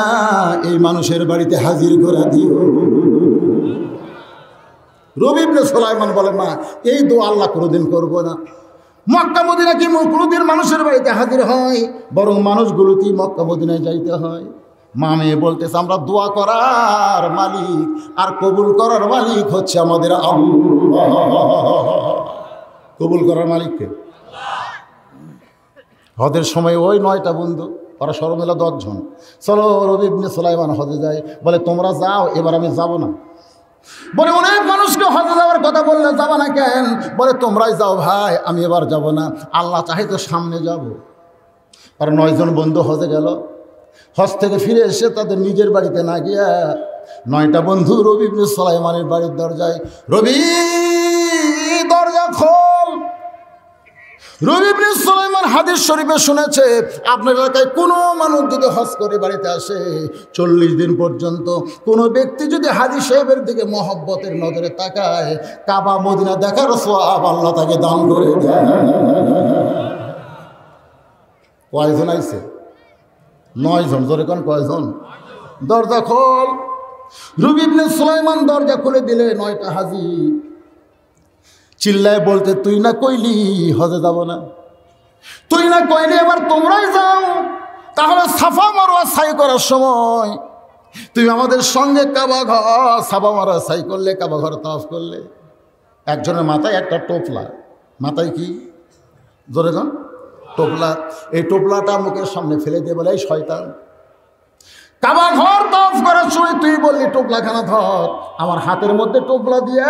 এই মানুষের বাড়িতে হাজির করে দিও। রবি ইবনে সুলাইমান বলে, মা এই দোয়া আল্লাহ কোনোদিন করবো না। মক্কা মদিনা কি কোনোদিন মানুষের বাড়িতে হাজির হয়? বরং মানুষগুলোকেই মক্কা মদিনায় যাইতে হয়। মা মেয়ে বলতেছে, আমরা দোয়া করার মালিক আর কবুল করার মালিক হচ্ছে আমাদের আল্লাহ। কবুল করার মালিককে। হজের সময় ওই 9টা বন্ধু, ওরা সরমেলা 10 জন, চলো রবি ইবনে সুলাইমান হজে যায়। বলে তোমরা যাও, এবার আমি যাব না। বলে অনেক মানুষকে হজে যাওয়ার কথা বললে যাবা না কেন? বলে তোমরাই যাও ভাই, আমি এবার যাব না, আল্লাহ চাহে তো সামনে যাব। আর 9 জন বন্ধু হজে গেল। হজ থেকে ফিরে এসে তাদের নিজের বাড়িতে না গিয়া 9টা বন্ধু রবি ইবনে সুলাইমানের বাড়ির দরজায়, রবি দরজা খোল। রবি ইবনে সুলাইমান হাদিস শরীফে শুনেছে, আপনার এলাকায় কোনো মানুষ যদি হজ করে বাড়িতে আসে 40 দিন পর্যন্ত কোনো ব্যক্তি যদি হাজী সাহেবের দিকে মহব্বতের নজরে তাকায়, কাবা মদিনা দেখার সওয়াব আল্লাহ তাকে দান করে দেয়। কয়জন আইছে? 9 জন। জোরে কোন কয়জন? দরজা খোল। রবি ইবনে সুলাইমান দরজা খুলে দিলে 9টা হাজী চিল্লায় বলতে, তুই না কইলি হজে যাব না, তুই না কইলি এবার তোমরাই যাও, তাহলে সাফা মারোয়া সাই করার সময় তুমি আমাদের সঙ্গে কাবা ঘর সাফা মারোয়া সাই করলে, কাবা ঘর তাওয়াফ করলে। একজনের মাথায় একটা টোপলা, মাথায় কি? জোরে কোন? টোপলা। এই টোপলাটা মুখের সামনে ফেলে দিয়ে বলে, এই শয়তান, কাবা ঘর তাওয়াফ করার সময় তুই বললি টোপলাখানা ধর, আমার হাতের মধ্যে টোপলা দিয়ে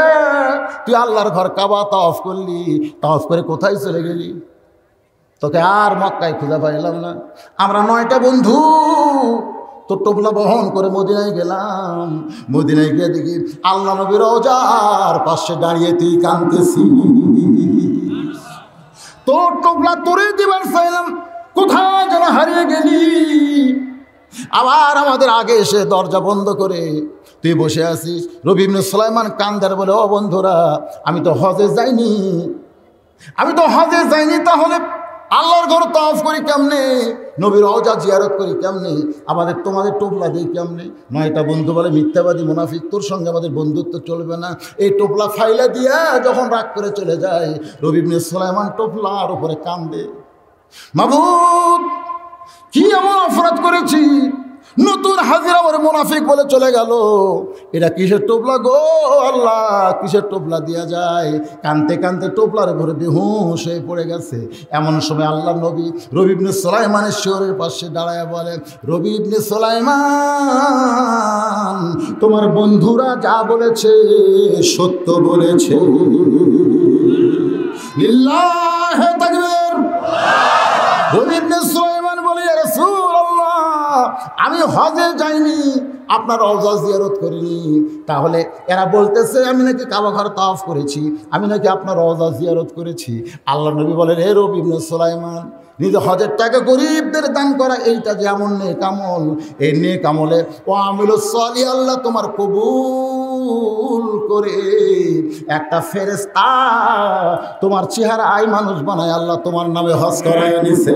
তুই আল্লাহর ঘর কাবা তাওয়াফ করলি, তাওয়াফ করে কোথায় চলে গেলি? তোকে আর মক্কায় খুঁজে পাইলাম না। আমরা 9টা বন্ধু তোর টোপলা বহন করে মদিনায় গেলাম। মদিনায় গিয়ে দেখি আল্লাহ নবীর রওজার পাশে দাঁড়িয়ে তুই কাঁদতেছিস। তোর টোপলা তোরে দিবার চাইলাম, কোথায় যেন হারিয়ে গেলি। আবার আমাদের আগে এসে দরজা বন্ধ করে তুই বসে আছিস। রবি ইবনে সুলাইমান কান্দার বলে, ও বন্ধুরা, আমি তো হজে যাইনি, তাহলে আল্লাহর ঘর তাওয়াফ করি কেমনে, নবীর রওজা জিয়ারত করি কেমনে, তোমাদের টোপলা দিই কেমনে? নয়টা বন্ধু বলে মিথ্যাবাদী মুনাফিক, তোর সঙ্গে আমাদের বন্ধুত্ব চলবে না। এই টোপলা ফাইলা দিয়া যখন রাগ করে চলে যায়, রবি ইবনে সুলাইমান টোপলার উপরে কান্দে, মাবুদ কি এমন অপরাধ করেছি, নতুন হাজিরা আমার মুনাফিক বলে চলে গেল, এটা কিসের টোপলা গো আল্লাহ, কিসের টোপলা দিয়া যায়? কানতে কানতে টোপলার উপরে বেহুশ হয়ে পড়ে গেছে। এমন সময় আল্লাহ নবী রবি ইবনে সুলাইমানের শিয়রের পাশে দাঁড়ায় বলেন, রবি ইবনে সুলাইমান, তোমার বন্ধুরা যা বলেছে সত্য বলেছে। লিল্লাহি তাকবীর। রবি ইবনে সুলাইমান বলে, ইয়া রাসূলুল্লাহ, আমি হজে যাইনি, আপনার রওজা জিয়ারত করিনি। তাহলে এরা বলতেছে আমি নাকি কাবা ঘর তাওয়াফ করেছি, আমি নাকি আপনার রওজা জিয়ারত করেছি। আল্লাহ নবী বলেন, হে রবি ইবনে সুলাইমান, নিজে হজের টাকা গরিবদের দান করা, এইটা যেমন নেক আমল, এই নেক আমলে ও আমিলুস সালিহ আল্লাহ তোমার কবুল করে একটা ফেরেশতা তোমার চেহারা আই মানুষ বানায় আল্লাহ তোমার নামে হজ করায় নিছে।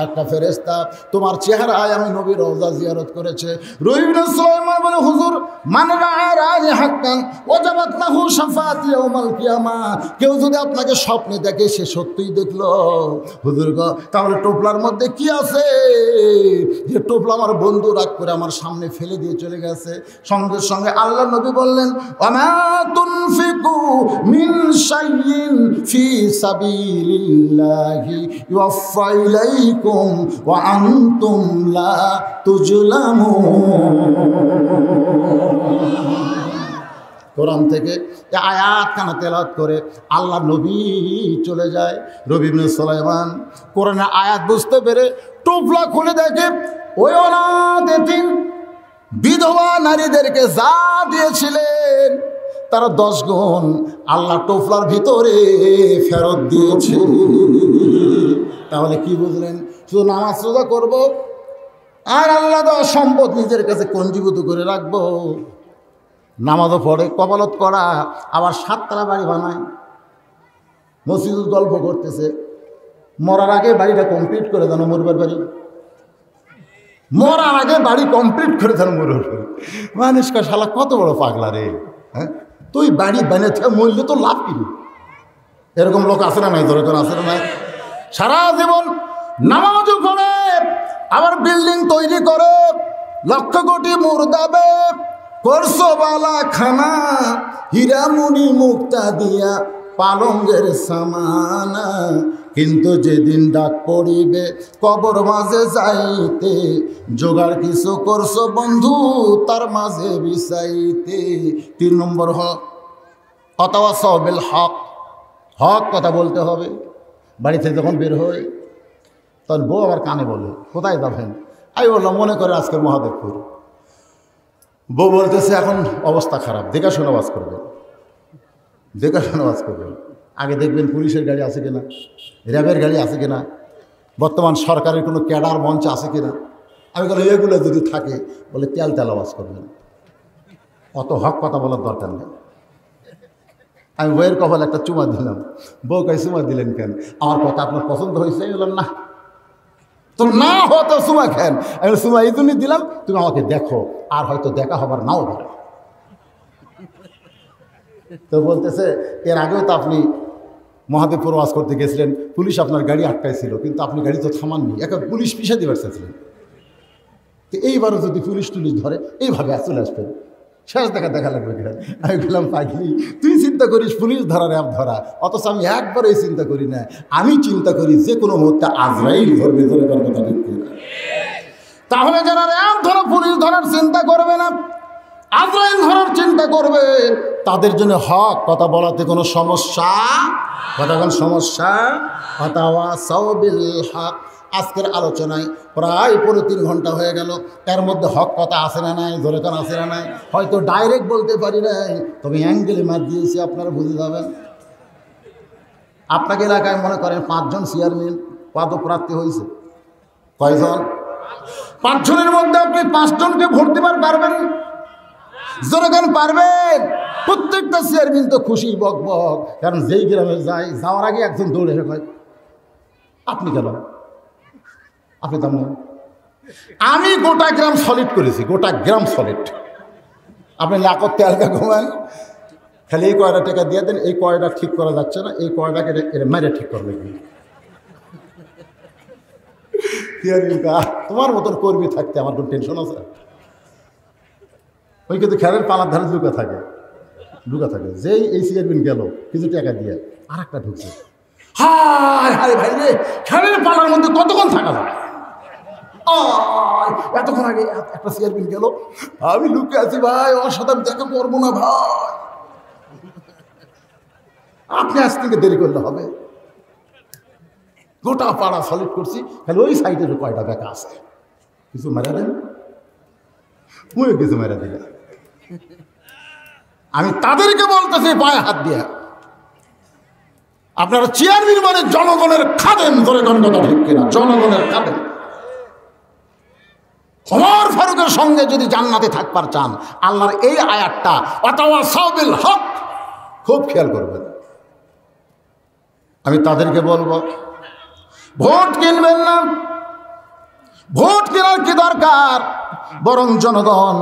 একটা ফেরেশতা তোমার চেহারায় আমি নবীর রওজা জিয়ারত করেছে। রবি ইবনে সুলাইমান বলে, হুজুর, মান রাআ রাজি হাক্কান ওয়াজাবাত লাহু শাফাআতি ইয়াউমাল কিয়ামা, কেউ যদি আপনাকে স্বপ্নে দেখে সে সত্যিই দেখলো। হুজুর গো, তাহলে টোপলার মধ্যে কি আছে যে টোপলা আমার বন্ধু রাগ করে আমার সামনে ফেলে দিয়ে চলে গেছে? সঙ্গে সঙ্গে আল্লাহ নবী বললেন, ওয়ামা তুনফিকু মিন শাইইন ফি সাবিলিল্লাহি ইউওয়াফা ইলাইকুম ওয়া আনতুম লা তুজলামুন। কোরআন থেকে আয়াত কানা তেলাওয়াত করে আল্লাহ নবী চলে যায়। রবি ইবনে সুলাইমান কোরআনের আয়াত বুঝতে পেরে টোপলা খুলে দেখে ওই অনাথ এতিম বিধবা নারীদেরকে যা দিয়েছিলেন তারা 10 গুণ আল্লাহ টোপলার ভিতরে ফেরত দিয়েছে। তাহলে কি বুঝলেন? শুধু নামাজ রোজা করব আর আল্লাহ দেওয়া সম্পদ নিজের কাছে কঞ্জীভূত করে রাখবো, নামাজও পড়ে, কপালত করা, আবার 7 তলা বাড়ি বানায়, মসজিদুল গল্প করতেছে, মরার আগে বাড়িটা কমপ্লিট করে দেন মরবার বাড়ি, মরার আগে বাড়ি কমপ্লিট করে দেন মরবার বাড়ি। মানুষকে শালা কত বড় পাগলা রে, হ্যাঁ? তুই বাড়ি বানিয়ে মরলে তো লাভ কি? এরকম লোক আছে না নাই? দরকার আছে না নাই? সারা জীবন নামাজও পড়ে, আবার বিল্ডিং তৈরি করে, লক্ষ কোটি মুর্দাবে করছো বালা খানা, হীরামণি মুক্তা দিয়া পালঙ্গের সামানা, কিন্তু যেদিন ডাক পড়িবে কবর মাঝে যাইতে, জোগাড় কিছু করছো বন্ধু তার মাঝে বিছাইতে। 3 নম্বর হক, অতাওয়াসাউ বিল হক, হক কথা বলতে হবে। বাড়ি থেকে যখন বের হয় তখন বউ আবার কানে বলে, কোথায় যাবেন? আমি বললাম, মনে করে আজকের মহাদেবপুর। বউ বলতেছে এখন অবস্থা খারাপ, দেখাশোনা বাজ করবেন, দেখাশোনা বাজ করবেন। আগে দেখবেন পুলিশের গাড়ি আছে কিনা, র্যাবের গাড়ি আছে কিনা, বর্তমান সরকারের কোনো ক্যাডার মঞ্চ আছে কিনা। আমি বলি এগুলো যদি থাকে বলে তেল আওয়াজ করবেন, অত হক কথা বলার দরকার নেই। আমি বইয়ের কপালে একটা চুমা দিলাম। বউ কাই চুমা দিলেন কেন? আমার কথা আপনার পছন্দ হয়েছে? আমি বললাম না। তো না হতো চুমা খেন। আমি চুমা এই জন্যই দিলাম তুমি আমাকে দেখো, আর হয়তো দেখা হবার নাও পারে। তো বলতেছে এর আগেও তো আপনি মহাদেবপুর ওয়াজ করতে গেছিলেন, পুলিশ আপনার গাড়ি আটকাইছিল, কিন্তু আপনি গাড়ি তো থামাননি, এখন পুলিশ পিছা দিবার চাইছিলেন। তো এইবারও যদি পুলিশ টুলিশ ধরে এইভাবে চলে আসবেন, শেষ দেখা লাগবে। আমি বললাম পাগলি, তুই চিন্তা করিস পুলিশ ধরার অ্যাপ ধরা, অথচ আমি একবারই চিন্তা করি না। আমি চিন্তা করি যে কোনো মুহূর্তে আজরাইল ধরবে, ধরে কথা ঠিক না। তাহলে যারা অ্যাপ ধরো পুলিশ ধরার চিন্তা করবে না, আজরাইল ধরার চিন্তা করবে, তাদের জন্য হক কথা বলাতে কোনো সমস্যা, কথা কোন সমস্যা। ওয়াতাওয়াসাউ বিল হক। আজকের আলোচনায় প্রায় 3 ঘন্টা হয়ে গেল, এর মধ্যে হক কথা আছে না নাই? জোরে কান আছে না নাই? হয়তো ডাইরেক্ট বলতে পারি নাই, তবে অ্যাঙ্গেলে মার দিয়েছি, আপনারা বুঝে যাবেন। আপনাকে এলাকায় মনে করেন 5 জন চেয়ারম্যান পদপ্রার্থী হয়েছে, কয়জন? 5 জনের মধ্যে আপনি 5 জনকে ভোট দিবার পারবেন? জোরে কান পারবেন? প্রত্যেকটা চেয়ারম্যান তো খুশি বক বক, কারণ যেই গ্রামে যায় যাওয়ার আগে একজন দৌড়ে কয় আপনি কেন? আপনি দাম নেন। আমি গোটা গ্রাম সলিড করেছি, গোটা গ্রাম সলিড। আপনি লাখত তেলকা ঘুমান, খালি এই কয়টা টাকা দিয়ে দেন, এই কয়টা ঠিক করা যাচ্ছে না, এই কয়টাকে মেরে ঠিক করবে কি? তোমার মতন কর্মী থাকতে আমার কোনো টেনশন আছে? ওই কিন্তু খেলের পালার ধারে লুকা থাকে, যেই এই চেয়ারম্যান গেল কিছু টাকা দিয়ে আর একটা ঢুকছে। হায় হায় ভাই রে, খেলের পালার মধ্যে কতক্ষণ থাকা যায়? এতক্ষণ আগে একটা চেয়ারম্যান গেল, আমি লুকে আছি ভাই, ওর সাথে আমি দেখা করবো না ভাই। আপনি আজ থেকে দেরি করলে হবে? গোটা পাড়া সলিড করছি, খালি ওই সাইডের কয়টা বেকা আছে, কিছু মেরা দেন, কিছু মেরা দিলে। আমি তাদেরকে বলতেছি পায়ে হাত দিয়া, আপনারা চেয়ারম্যান মানে জনগণের খাদেম, ধরে কথা ঠিক কিনা? জনগণের খাদেম। ওমর ফারুকের সঙ্গে যদি জান্নাতে থাকবার চান, আল্লাহর এই আয়াতটা ওয়াতাওয়াসাউ বিল হক খুব খেয়াল করবেন। আমি তাদেরকে বলবো, ভোট কিনবেন না, ভোট কেনার কি দরকার? বরং জনগণ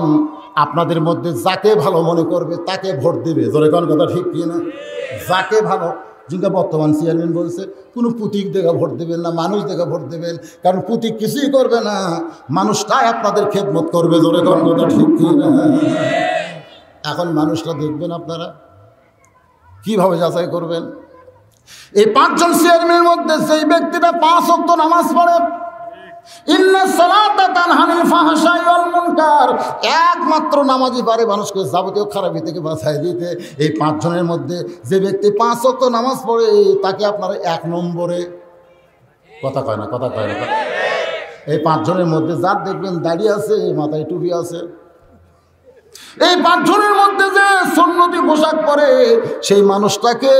আপনাদের মধ্যে যাকে ভালো মনে করবে তাকে ভোট দিবে। জোরে কোন কথা ঠিক কিনা? যাকে ভালো, যিনি বর্তমান চেয়ারম্যান বলছে কোনো প্রতীক দেখে ভোট দেবেন না, মানুষ দেখে ভোট দেবেন, কারণ প্রতীক কিছুই করবে না, মানুষটাই আপনাদের খেদমত করবে। জোরে কোন কথা ঠিক কিনা? এখন মানুষটা দেখবেন আপনারা কিভাবে যাচাই করবেন? এই 5 জন চেয়ারম্যানের মধ্যে সেই ব্যক্তিটা 5 ওয়াক্ত নামাজ পড়ে, একমাত্র নামাজি পারে মানুষকে যাবতীয় খারাপি থেকে বাঁচাই দিতে। এই 5 জনের মধ্যে যে ব্যক্তি 5 ওয়াক্ত নামাজ পড়ে তাকে আপনারা 1 নম্বরে, কথা কয় না, এই 5 জনের মধ্যে যার দেখবেন দাড়ি আছে, মাথায় টুপি আছে, এই 5 জনের মধ্যে যে সুন্নতি পোশাক পরে সেই মানুষটাকে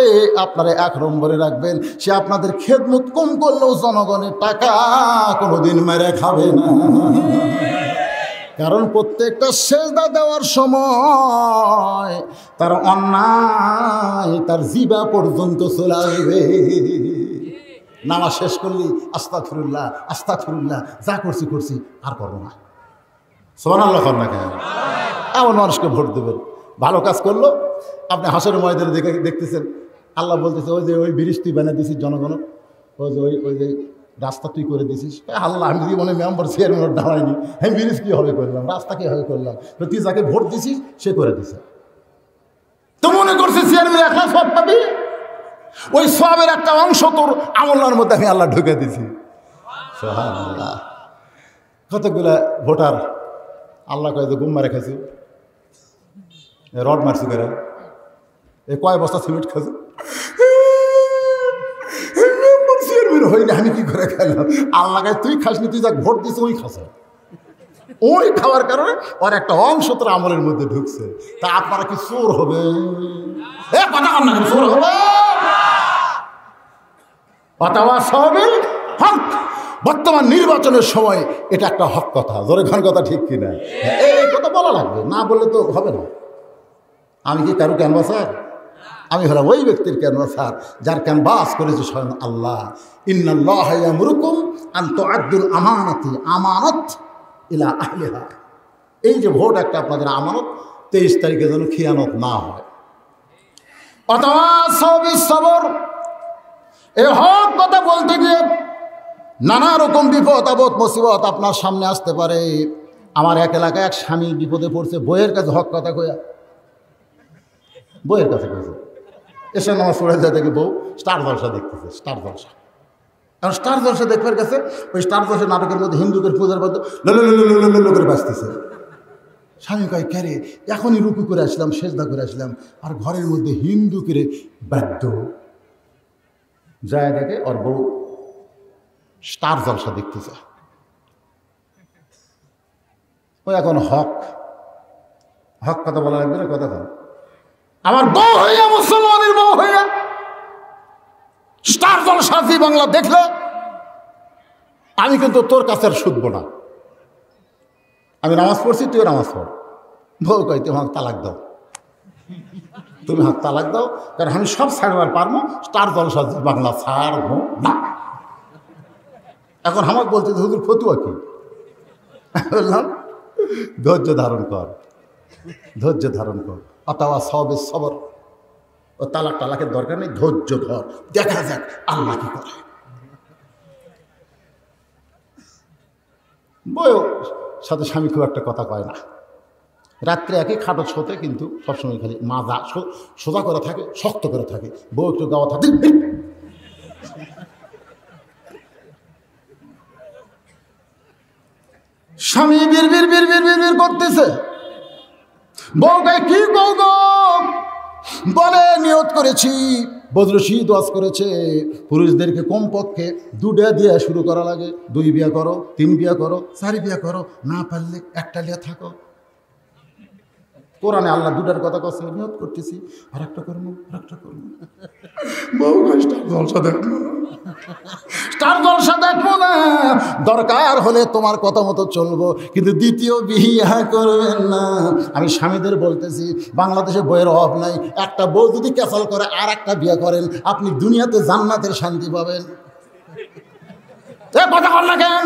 আপনারা 1 নম্বরে রাখবেন। সে আপনাদের খেদমত কম করলেও জনগণের টাকা কোনোদিন মেরে খাবে না, কারণ প্রত্যেকটা সেজদা দেওয়ার সময় তার অন্যায় তার জিবা পর্যন্ত চলে আসবে। নামাজ শেষ করলি আস্তাগফিরুল্লাহ আস্তাগফিরুল্লাহ, যা করছি আর করবো না। সুবহানাল্লাহ কর না কেন? এমন মানুষকে ভোট দেবেন। ভালো কাজ করলো, আপনি হাসরের ময়দানে দেখতেছেন আল্লাহ বলতেছে, ওই যে ওই ব্রিজ তুই বানিয়ে দিছিস জনগণ, ওই যে রাস্তা তুই করে দিছিস। আল্লাহ, আমি জীবনে মেম্বার চেয়ারম্যান দাঁড়াইনি, আমি ব্রিজ কীভাবে করলাম, রাস্তা কীভাবে করলাম? তুই যাকে ভোট দিছিস সে করে দিছে। তো মনে করছে চেয়ারম্যান একলা সব পাবি, ওই সবের একটা অংশ তোর আমলার মধ্যে আমি আল্লাহ ঢুকে দিছি। সুবহানাল্লাহ। কতগুলা ভোটার আল্লাহ কয়ে যে গুম মারে খাইছে, রড মারছি করে, কয় বস্তা সিমেন্ট খাইছে, হইনি, আমি কি করে খেলাম? আল্লাহ কাছে তুই খাসনি, তুই যাক ভোট দিস ওই খাস, ওই খাওয়ার কারণে ওর একটা অংশ তোর আমলের মধ্যে ঢুকছে। তা আপনারা কি চোর হবে? চোর হবে? বর্তমান নির্বাচনের সময় এটা একটা হক কথা, জোরে খান কথা ঠিক কিনা? এই কথা বলা লাগবে, না বললে তো হবে না। আমি কি কারো ক্যানভাসার? আমি হলাম ওই ব্যক্তির ক্যানভাসার যার ক্যানভাস করেছে স্বয়ং আল্লাহ। ইন্নাল্লাহা ইয়ামুরুকুম আন তুআদ্দুল আমানাতি আমানাত ইলা আহলিহা। এই যে ভোট একটা আপনাদের আমানত, 23 তারিখে যেন খিয়ানত না হয়। ওয়াতাওয়াসাউ বিস-সাবর, এই হক কথা বলতে গিয়ে নানা রকম বিপদ আপদ মুসিবত আপনার সামনে আসতে পারে। আমার এক এলাকায় এক স্বামী বিপদে পড়ছে, বইয়ের কাছে হক কথা কয়া, বইয়ের কাছে কয়েছে, এসে নামাজ পড়ে যায়, দেখে বউ স্টার জলসা দেখতেছে, স্টার জলসা। কারণ স্টার জলসা দেখবার কাছে ওই স্টার জলসা নাটকের মধ্যে হিন্দুদের পূজার মধ্যে লো করে বাঁচতেছে। স্বামী কয়, ক্যারে এখনই রুকু করে আসলাম, সেজদা করে আসলাম, আর ঘরের মধ্যে হিন্দু করে বাদ্য যায়, দেখে ওর বউ স্টার জলসা দেখতেছে। ও এখন হক কথা বলা লাগবে না, কথা বল। আমার বউ হইয়া, মুসলমানের বউ হইয়া স্টার জলসা জি বাংলা দেখলে আমি কিন্তু তোর কাছে আর শুধবো না। আমি নামাজ পড়ছি, তুইও নামাজ পড়। বউ কই, তুমি আমাকে তালাক দাও, তুমি হাত তালাক দাও, কারণ আমি সব ছাড়বার পারবো, স্টার জলসা জি বাংলা ছাড়বো না। এখন আমার বলছে হুজুর ফতুয়া কি? বললাম ধৈর্য ধারণ কর, ধৈর্য ধারণ কর। অথবা সবে সবর, ও তালাক টালাকের দরকার নেই, ধৈর্য ধর, দেখা যাক আল্লাহ কি করে। বউ সাথে স্বামী খুব একটা কথা কয় না, রাত্রে একই খাটো ছোতে, কিন্তু সবসময় খালি মাজা সোজা করে থাকে, শক্ত করে থাকে। বউ একটু গাওয়া থাকে, স্বামী বীর বীর বীর বীর বীর বীর করতেছে। বউকে কি বউ গো বলে নিয়ত করেছি, বদরশীদ ওয়াজ করেছে পুরুষদেরকে কমপক্ষে 2টা দিয়ে শুরু করা লাগে। 2 বিয়া করো, 3 বিয়া করো, 4 বিয়া করো, না পারলে একটা লিয়া থাকো। কোরআনে আল্লাহ 2টার কথা কছে, নিয়ত করতেছি আর একটা করবো, আর একটা করবো। বউ স্টার জলসা দেখবো, স্টার জলসা দেখবো না, দরকার হলে তোমার কথা মতো চলবো, কিন্তু দ্বিতীয় বিয়া করবেন না। আমি স্বামীদের বলতেছি, বাংলাদেশে বইয়ের অভাব নাই। একটা বউ যদি ক্যাসাল করে আর একটা বিয়া করেন, আপনি দুনিয়াতে জান্নাতের শান্তি পাবেন। কথা বল না কেন?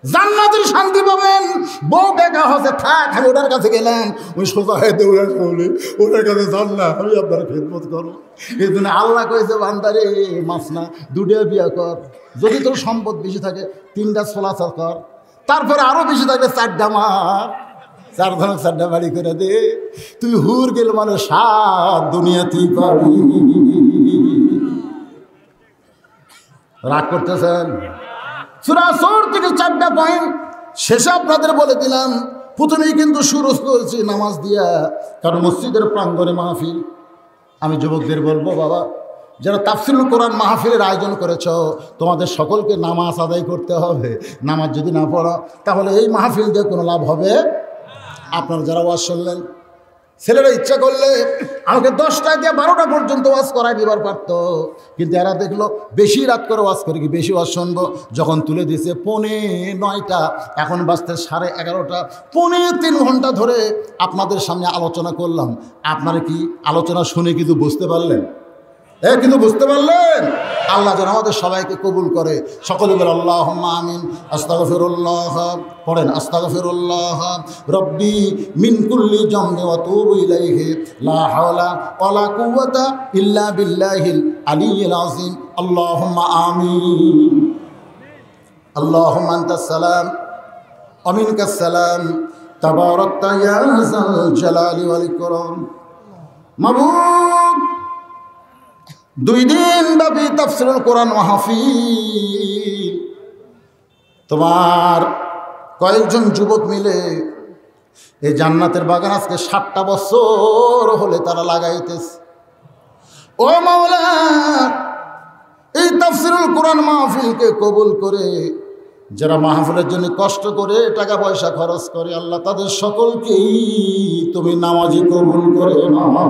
জান্নাতের শান্তি পাবেন। বউ বেকা হচ্ছে, থাক আমি ওটার কাছে গেলাম, ওই সোজা হয়ে দৌড়া বলে ওটার কাছে যান না, আমি আপনার খেদমত করো। এই জন্য আল্লাহ কয়েছে বান্দারে মাছ না, 2টা বিয়া কর। যদি তোর সম্পদ বেশি থাকে 3টা চলাচল কর, তারপরে আরো বেশি থাকলে 4টা মার, 4 ধরনের 4টা বাড়ি করে দে। তুই হুর গেল মানে 7 দুনিয়াতেই পাবি। রাগ করতেছেন? সূরা সূর থেকে 4টা পয়েন্ট শেষে আপনাদের বলে দিলাম। প্রথমেই কিন্তু শুরু করেছি নামাজ দিয়া, কারণ মসজিদের প্রাঙ্গণে মাহফিল। আমি যুবকদের বলবো, বাবা যারা তাফসীরুল কোরআন মাহফিলের আয়োজন করেছ, তোমাদের সকলকে নামাজ আদায় করতে হবে। নামাজ যদি না পড়ো তাহলে এই মাহফিল দিয়ে কোনো লাভ হবে। আপনারা যারা ওয়াজ শুনলেন, ছেলেরা ইচ্ছা করলে আমাকে 10টা দিয়ে 12টা পর্যন্ত ওয়াজ করাই দিবার পারত, কিন্তু এরা দেখলো বেশি রাত করে ওয়াজ করে কি বেশি ওয়াজ শুনবো। যখন তুলে দিয়েছে 9:45, এখন বাজতে 11:30, 3.5 ঘন্টা ধরে আপনাদের সামনে আলোচনা করলাম। আপনারা কি আলোচনা শুনে কিন্তু বুঝতে পারলেন? কিন্তু বুঝতে পারলেন? আল্লাহ যেন আমাদের সবাইকে কবুল করে। সকলে বলে আল্লাহুম্মা আমিন। আস্তাগফিরুল্লাহ, পড়েন আস্তাগফিরুল্লাহ রব্বি মিন কুল্লি জামবি ওয়া তুবু ইলাইহি লা হাওলা ওয়ালা কুওয়াতা ইল্লা বিল্লাহিল আলিয়্যিল আযীম। আল্লাহুম্মা আমিন। আল্লাহুম্মা আনতাস সালাম ওয়া মিনকাস সালাম, তাবারাকতা ইয়া যাল জালালি ওয়াল ইকরাম। মাবুদ 2 দিন ব্যাপী তাফসীরুল কোরআন মাহফিল, তোমার কয়েকজন যুবক মিলে এই জান্নাতের বাগান আজকে 7টা বছর হলে তারা লাগাইতেছে। ও মাওলা, এই তাফসীরুল কোরআন মাহফিলকে কবুল করে যারা মাহফিলের জন্য কষ্ট করে টাকা পয়সা খরচ করে, আল্লাহ তাদের সকলকেই তুমি নামাজি কবুল করে নাও।